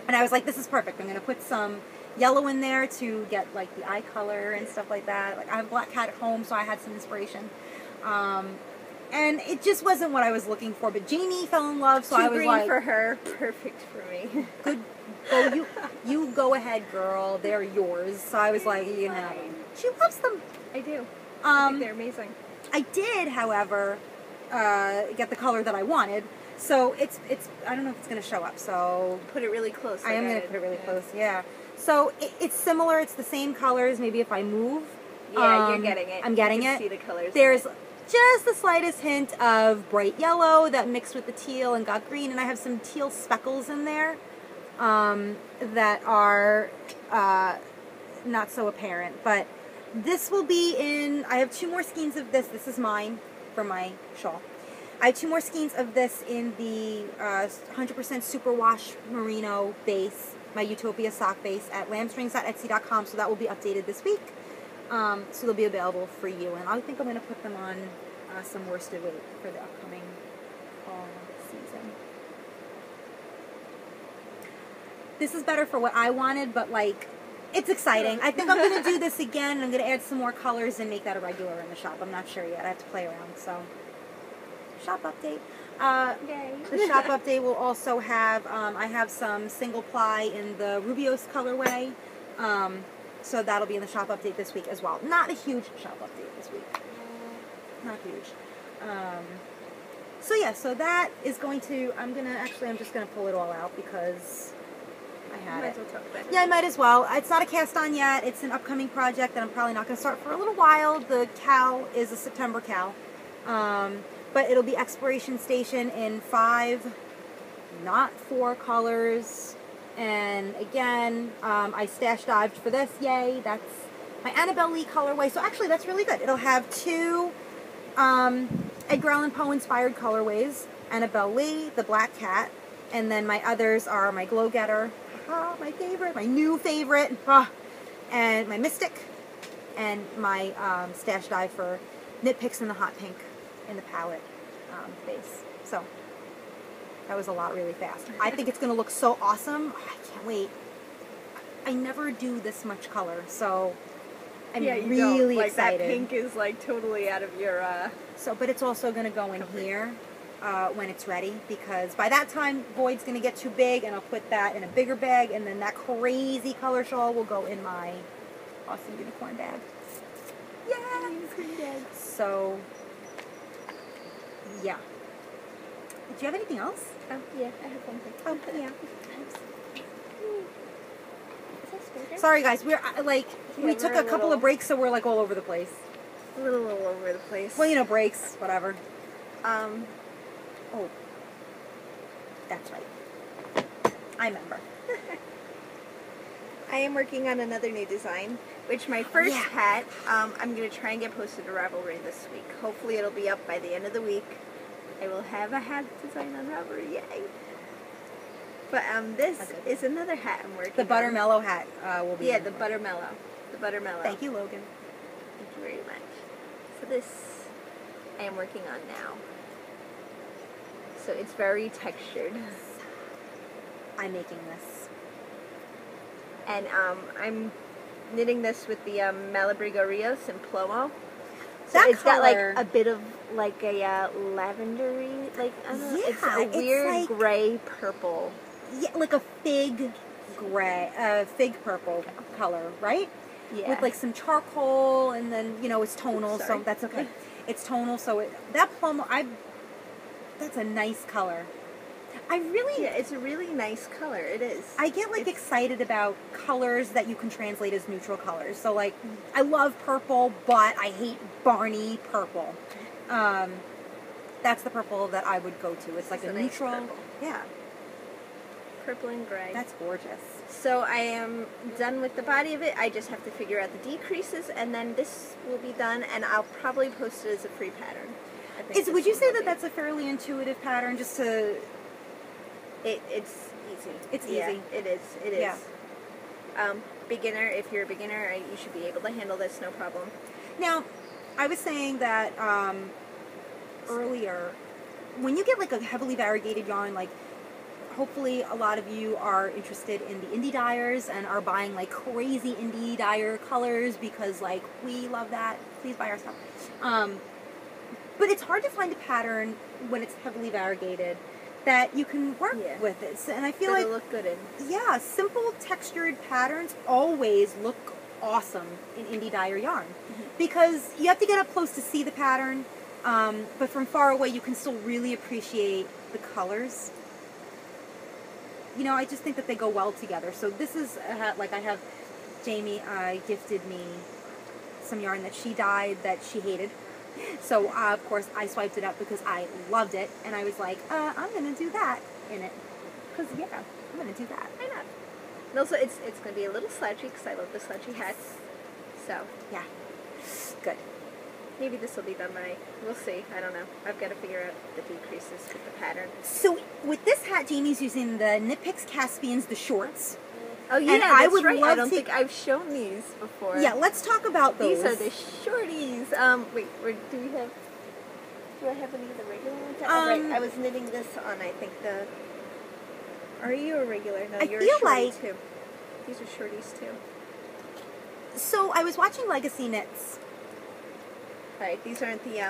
And I was like, this is perfect. I'm going to put some yellow in there to get like the eye color and stuff like that. Like I have a black cat at home, so I had some inspiration. And it just wasn't what I was looking for. But Jaymie fell in love, so I was like, for her, perfect for me. Good. Oh, you go ahead, girl. They're yours. So I was like, She loves them. I do. I think they're amazing. I did, however, get the color that I wanted. So it's I don't know if it's going to show up. So put it really close. I am going to put it really close. Yeah. So it's similar. It's the same colors. Maybe if I move. Yeah, you're getting it. I'm getting it. See the colors. There's just the slightest hint of bright yellow that mixed with the teal and got green, and I have some teal speckles in there that are not so apparent. But this will be in. I have 2 more skeins of this. This is mine for my shawl. I have 2 more skeins of this in the 100% superwash merino base, my Ewetopia sock base at lambstrings.etsy.com, so that will be updated this week. So they'll be available for you, and I think I'm going to put them on some worsted weight for the upcoming fall season. This is better for what I wanted, but like, it's exciting. I think I'm going to do this again, and I'm going to add some more colors and make that a regular in the shop. I'm not sure yet. I have to play around, so... Shop update. Yay. The shop update will also have, I have some single ply in the Rios colorway, so that'll be in the shop update this week as well. Not a huge shop update this week. Not huge. So yeah, so that is going to, I'm just going to pull it all out because I had it. Yeah, I might as well. It's not a cast on yet. It's an upcoming project that I'm probably not going to start for a little while. The cowl is a September cowl. But it'll be Exploration Station in 5, not 4 colors. And again, I stash dived for this. Yay, that's my Annabelle Lee colorway. So actually, that's really good. It'll have 2 Edgar Allan Poe inspired colorways. Annabelle Lee, the Black Cat. And then my others are my Glow Getter, my favorite, my new favorite, and my Mystic. And my stash dive for KnitPicks in the hot pink in the palette base. So that was a lot really fast. I think it's going to look so awesome. I can't wait. I never do this much color, so I'm really excited. That pink is like totally out of your... But it's also going to go in here when it's ready, because by that time Void's going to get too big, and I'll put that in a bigger bag, and then that crazy color shawl will go in my awesome unicorn bag. Yeah! So... yeah. Do you have anything else? Yeah, I have one thing. Oh, yeah. Is that Sorry, guys. We're we took a couple of breaks, so we're like all over the place. A little over the place. Well, you know, breaks, whatever. Oh, that's right. I remember. I am working on another new design, which my first hat, I'm going to try and get posted to Ravelry this week. Hopefully it'll be up by the end of the week. I will have a hat design on Ravelry, yay! But this is another hat I'm working on. The Buttermellow hat will be. Yeah, the Buttermellow. The Buttermellow. Thank you, Logan. Thank you very much. So this I am working on now. So it's very textured. I'm making this. And I'm knitting this with the Malabrigo Rios in Plomo. So it's got like a bit of like a lavendery, like I don't know, it's a weird like, gray purple. Yeah, like a fig gray, fig purple color, right? Yeah. With like some charcoal, and then you know it's tonal, so that's okay. It's tonal, so that Plomo, that's a nice color. It's a really nice color. It is. I get like excited about colors that you can translate as neutral colors. So like, I love purple, but I hate Barney purple. That's the purple that I would go to. It's like a neutral. Nice purple. Yeah. Purple and gray. That's gorgeous. So I am done with the body of it. I just have to figure out the decreases, and then this will be done, and I'll probably post it as a free pattern. Would you say that that's a fairly intuitive pattern, just to... It's easy. It's easy. Yeah, it is. It is. Yeah. Beginner, if you're a beginner, you should be able to handle this, no problem. Now, I was saying that earlier, when you get like a heavily variegated yarn, like hopefully a lot of you are interested in the indie dyers and are buying like crazy indie dyer colors because like we love that. Please buy our stuff. But it's hard to find a pattern when it's heavily variegated that you can work with it. And I feel like look good in. Yeah, simple textured patterns always look awesome in indie dyer yarn because you have to get up close to see the pattern, but from far away you can still really appreciate the colors. You know, I just think that they go well together. So this is a hat, like I have Jaymie gifted me some yarn that she dyed that she hated. So, of course, I swiped it up because I loved it, and I was like, I'm going to do that in it. Because, yeah, I'm going to do that. Why not? And also, it's going to be a little slouchy because I love the slouchy hats. So, yeah. Good. Maybe this will be done by, we'll see. I don't know. I've got to figure out the decreases with the pattern. So, with this hat, Jaymie's using the KnitPicks Caspians, the shorts. Oh, yeah, and I would right. I don't think I've shown these before. Yeah, let's talk about those. These are the shorties. Wait, do I have any of the regular ones? Right, I was knitting this on, I think, the... Are you a regular? No, you're a shorty, too. These are shorties, too. So, I was watching Legacy Knits. Right, these aren't the,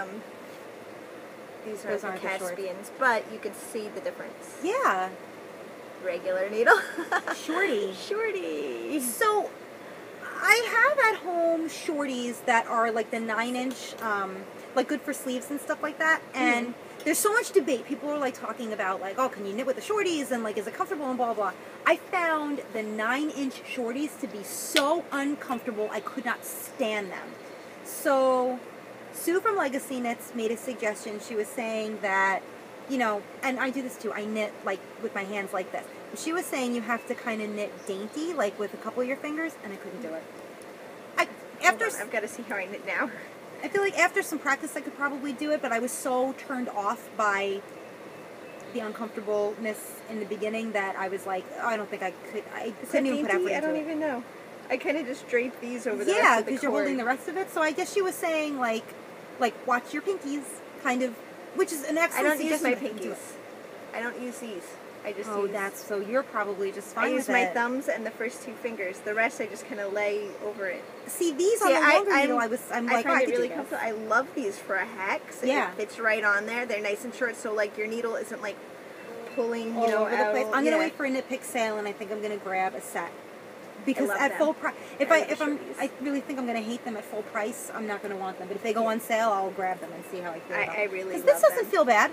these aren't the Caspians, but you can see the difference. Yeah. Regular needle. Shorty. Shorty. So, I have at home shorties that are like the 9-inch, like good for sleeves and stuff like that. And there's so much debate. People are like talking about like, oh, can you knit with the shorties? And like, is it comfortable and blah, blah. I found the 9-inch shorties to be so uncomfortable, I could not stand them. So, Sue from Legacy Knits made a suggestion. She was saying that, you know, and I do this too, I knit like with my hands like this. She was saying you have to kind of knit dainty, like with a couple of your fingers, and I couldn't do it. I've got to see how I knit now. I feel like after some practice I could probably do it, but I was so turned off by the uncomfortableness in the beginning that I was like, oh, I don't think I could. I couldn't even put effort into it. I don't even know. I kind of just drape these over the rest of the cord. Yeah, because you're holding the rest of it. So I guess she was saying like watch your pinkies, kind of, which is an excellent suggestion. I don't use my pinkies. I don't use these. I just use... so you're probably just fine with it. I use my thumbs and the first two fingers. The rest I just kind of lay over it. See, these on the longer needle, I find it really comfortable. I love these for a hat. Yeah. It fits right on there. They're nice and short, so like your needle isn't like pulling, all over the place. I'm going to wait for a KnitPicks sale, and I think I'm going to grab a set. Because at full price, I really think I'm going to hate them at full price. I'm not going to want them. But if they go on sale, I'll grab them and see how I feel about them. I really love them. Because this doesn't feel bad.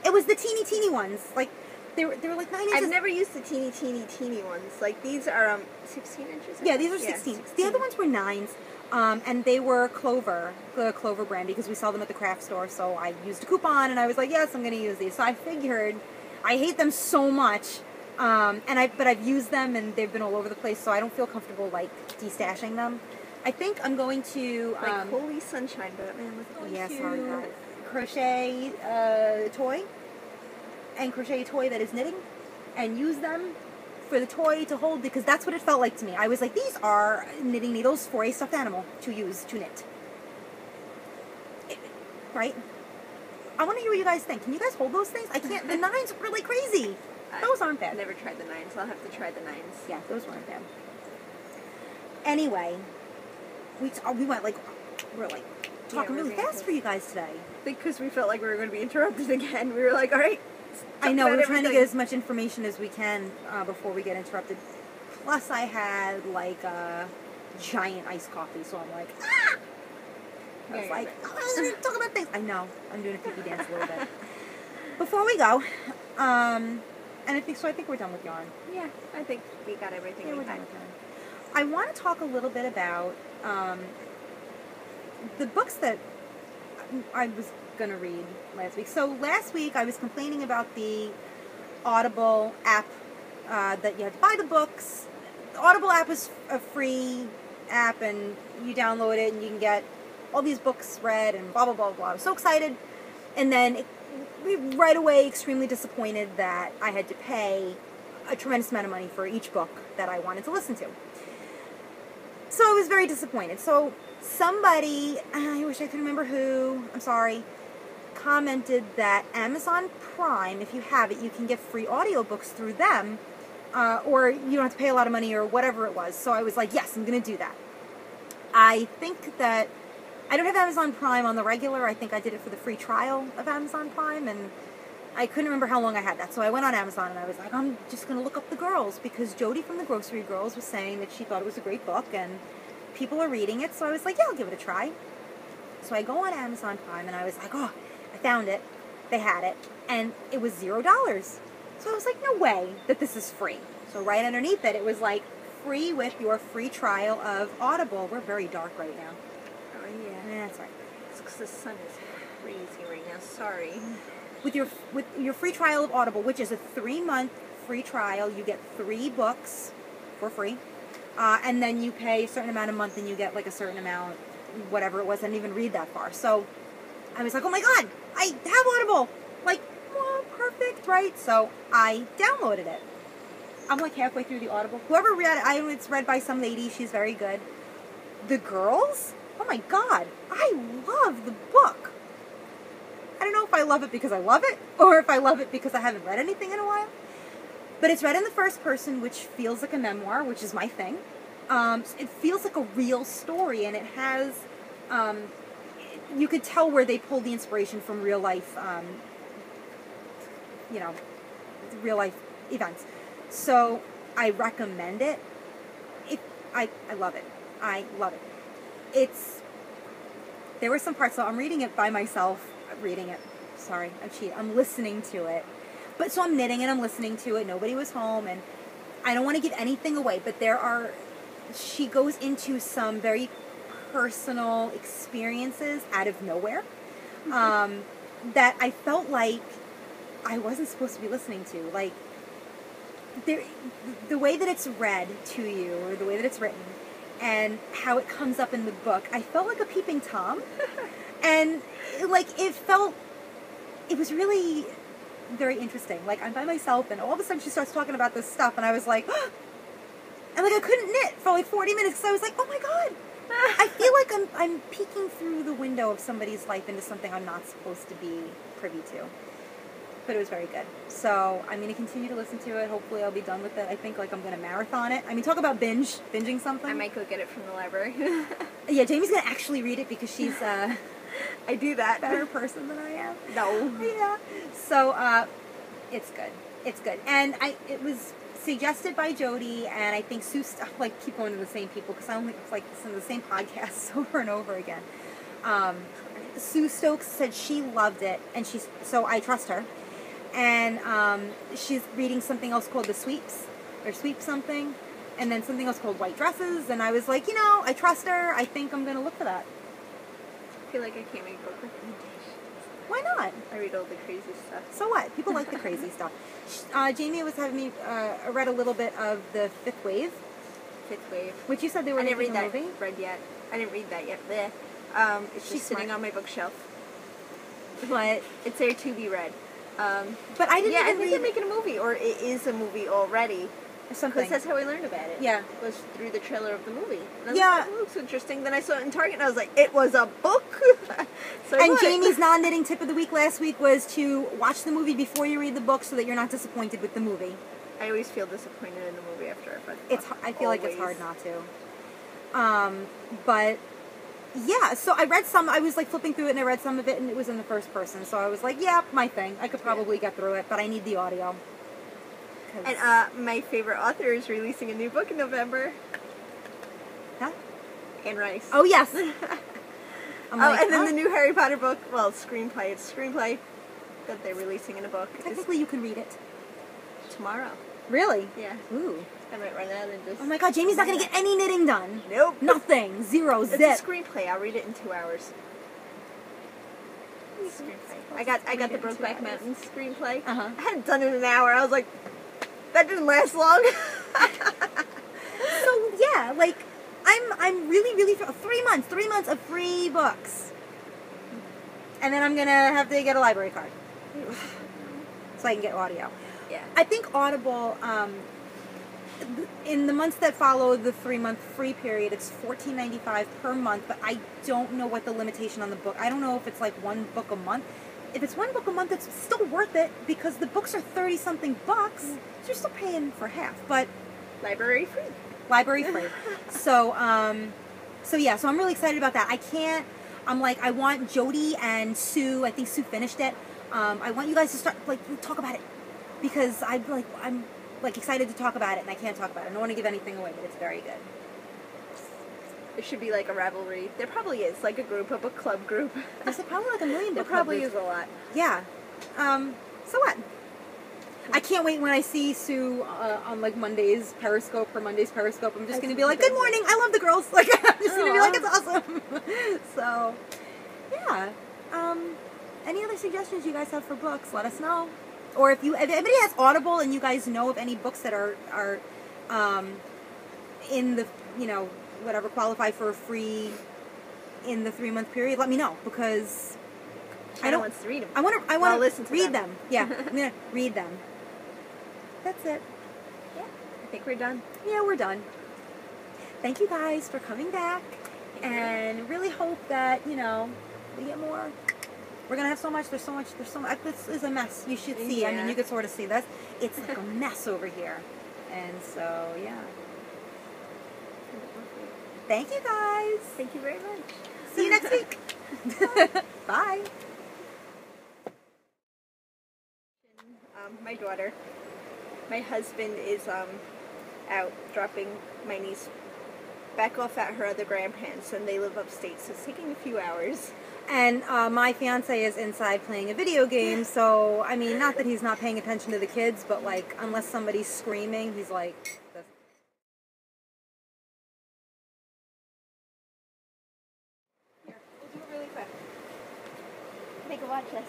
It was the teeny ones. Like, they were like 9 inches. I've never used the teeny ones. Like, these are 16 inches? Yeah, these are 16. The other ones were 9s. And they were Clover, the Clover brand, because we sell them at the craft store. So I used a coupon, and I was like, yes, I'm going to use these. So I figured, I hate them so much, but I've used them, and they've been all over the place, so I don't feel comfortable, like, destashing them. I think I'm going to... like, holy sunshine, Batman. Sorry, guys. Crochet a toy, and crochet a toy that is knitting, and use them for the toy to hold, because that's what it felt like to me. I was like, these are knitting needles for a stuffed animal to use to knit. Right? I want to hear what you guys think. Can you guys hold those things? I can't. The 9s are really crazy. Those aren't bad. I've never tried the 9s. I'll have to try the 9s. Yeah, those weren't bad. Anyway, we went like, we're like talking really fast for you guys today. Because we felt like we were going to be interrupted again. We were like, all right. I know, we're trying to get as much information as we can before we get interrupted. Plus, I had like a giant iced coffee, so I'm like, ah! I was like, oh, talk about things. I know, I'm doing a pee dance a little bit. Before we go, and I think we're done with yarn. Yeah, I think we got everything. Yeah, we're done with yarn. I want to talk a little bit about the books that I was going to read last week. So last week I was complaining about the Audible app that you had to buy the books. The Audible app is a free app, and you download it and you can get all these books read and blah, blah, blah, blah. I was so excited. And then right away extremely disappointed that I had to pay a tremendous amount of money for each book that I wanted to listen to. So I was very disappointed. So somebody, I wish I could remember who, I'm sorry, commented that Amazon Prime, if you have it, you can get free audiobooks through them, or you don't have to pay a lot of money or whatever it was. So I was like, yes, I'm going to do that. I think that I don't have Amazon Prime on the regular. I think I did it for the free trial of Amazon Prime, and I couldn't remember how long I had that. So I went on Amazon, and I was like, I'm just going to look up The Girls, because Jody from the Grocery Girls was saying that she thought it was a great book, and people are reading it. So I was like, yeah, I'll give it a try. So I go on Amazon Prime, and I was like, oh, I found it. They had it, and it was $0. So I was like, no way that this is free. So right underneath it, it was like, free with your free trial of Audible. We're very dark right now. Oh, yeah. That's right. It's because the sun is crazy right now. Sorry. With your free trial of Audible, which is a 3-month free trial, you get 3 books for free. And then you pay a certain amount a month, and you get like a certain amount, whatever it was. I didn't even read that far. So I was like, oh my God, I have Audible. Like, oh, perfect, right? So I downloaded it. I'm like halfway through the Audible. Whoever read it, it's read by some lady. She's very good. The Girls? Oh my God, I love the book. I don't know if I love it because I love it, or if I love it because I haven't read anything in a while. But it's read in the first person, which feels like a memoir, which is my thing. It feels like a real story, and it has, you could tell where they pulled the inspiration from real life, real life events. So I recommend it. I love it. I love it. There were some parts, so I'm reading it by myself. Sorry, I'm cheating. I'm listening to it. But so I'm knitting and I'm listening to it. Nobody was home, and I don't want to give anything away, but she goes into some very personal experiences out of nowhere that I felt like I wasn't supposed to be listening to. Like, the way that it's read to you, or the way that it's written, and how it comes up in the book, I felt like a peeping Tom. And, like, it was really very interesting. Like, I'm by myself, and all of a sudden she starts talking about this stuff, and I was like, oh! And, like, I couldn't knit for, like, 40 minutes, because I was like, oh, my God! I feel like I'm peeking through the window of somebody's life into something I'm not supposed to be privy to. But it was very good. So I'm going to continue to listen to it. Hopefully I'll be done with it. I think like I'm going to marathon it. I mean, talk about binging something. I might go get it from the library. Yeah, Jamie's going to actually read it because she's I do that. better person than I am. No. Yeah. So it's good. It's good. And it was suggested by Jody, and I think Sue, like, keep going to the same people because I don't think it's like listen to the same podcasts over and over again. Sue Stokes said she loved it, and so I trust her. And she's reading something else called The Sweeps, or Sweep something, and then something else called White Dresses, and I was like, you know, I trust her, I think I'm going to look for that. I feel like I can't make book recommendations. Why not? I read all the crazy stuff. So what? People like the crazy stuff. Jaymie was having me read a little bit of the Fifth Wave. Fifth Wave. Which you said they were making a movie? I didn't read that yet. Bleh. It's just sitting on my bookshelf. But it's there to be read. But I didn't even I think they're making a movie, or it is a movie already. Something. Because that's how I learned about it. Yeah. It was through the trailer of the movie. And I was yeah. like, that looks interesting. Then I saw it in Target and I was like, it was a book. So and Jamie's non-knitting tip of the week last week was to watch the movie before you read the book so that you're not disappointed with the movie. I always feel disappointed in the movie after I've read the book. I feel like it's hard not to. But yeah, so I read some, I was like flipping through it and I read some of it and it was in the first person. So I was like, yeah, my thing. I could probably get through it, but I need the audio. And my favorite author is releasing a new book in November. Huh? Anne Rice. Oh, yes. And then the new Harry Potter book, well, screenplay. It's a screenplay that they're releasing in a book. Technically, you can read it. Tomorrow. Really? Yeah. Ooh. I might run out and just... Oh my god, Jamie's not going to get any knitting done. Nope. Nothing. Zero. Zip. It's a screenplay. I'll read it in 2 hours. Screenplay. I got the Brokeback Mountain screenplay. I had it done in an hour. I was like, that didn't last long. So yeah, like I'm really 3 months of free books, and then I'm gonna have to get a library card so I can get audio. Yeah, I think Audible. In the months that follow the 3-month free period, it's $14.95 per month, but I don't know what the limitation on the book. I don't know if it's like one book a month. If it's one book a month, it's still worth it because the books are 30-something bucks. So you're still paying for half, but library free. Library free. So yeah, so I'm really excited about that. I'm like, I want Jody and Sue. I think Sue finished it. I want you guys to start talk about it because I'm excited to talk about it, and I can't talk about it. I don't want to give anything away, but it's very good. There should be like a Ravelry. There probably is, like a book club group. There's probably like a million book There probably club is a lot. Yeah. So what? I can't wait when I see Sue on like Monday's Periscope. I'm just going to be like, good morning, I love the girls. Like, I'm just going to be like, it's awesome. So, yeah. Any other suggestions you guys have for books, let us know. Or if anybody has Audible and you guys know of any books that are in the, whatever, qualify for free in the 3-month period, let me know because I don't want to read them. I want to listen to read them. Yeah, I'm going to read them. That's it. Yeah, I think we're done. Yeah, we're done. Thank you guys for coming back, and really hope that we get more. We're gonna have so much. There's so much. This is a mess. You should see. Yeah. I mean, you could sort of see this. It's like a mess over here, and so yeah. Thank you guys. Thank you very much. See you next week. Bye. My daughter. My husband is out dropping my niece back off at her other grandparents, and they live upstate, so it's taking a few hours. And my fiance is inside playing a video game, so, I mean, not that he's not paying attention to the kids, but, like, unless somebody's screaming, he's like... Here, we'll do it really quick. Make a watch this.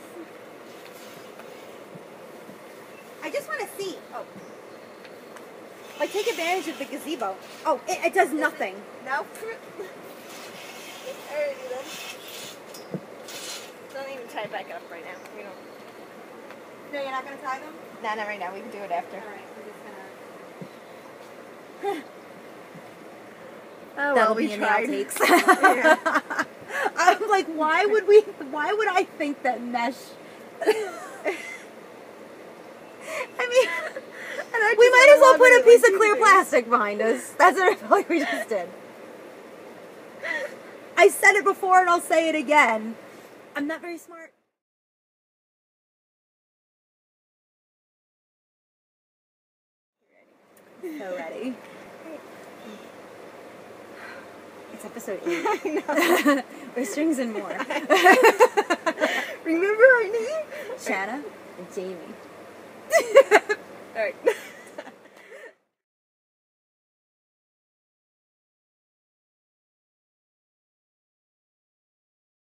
I just want to see. Oh. Like, take advantage of the gazebo. Oh, it does nothing. No. Alrighty then. Don't even tie it back up right now. We don't. No, you're not going to tie them? No, not right now. We can do it after. Alright, we're just going to... Oh, well, we tried. Yeah. I'm like, why would I think that mesh... I mean, we might as well put a piece of clear plastic behind us. That's what I feel like we just did. I said it before and I'll say it again. I'm not very smart. So ready. It's episode 8. I know. With strings and more. Remember our name? Shanna and Jaymie. All right.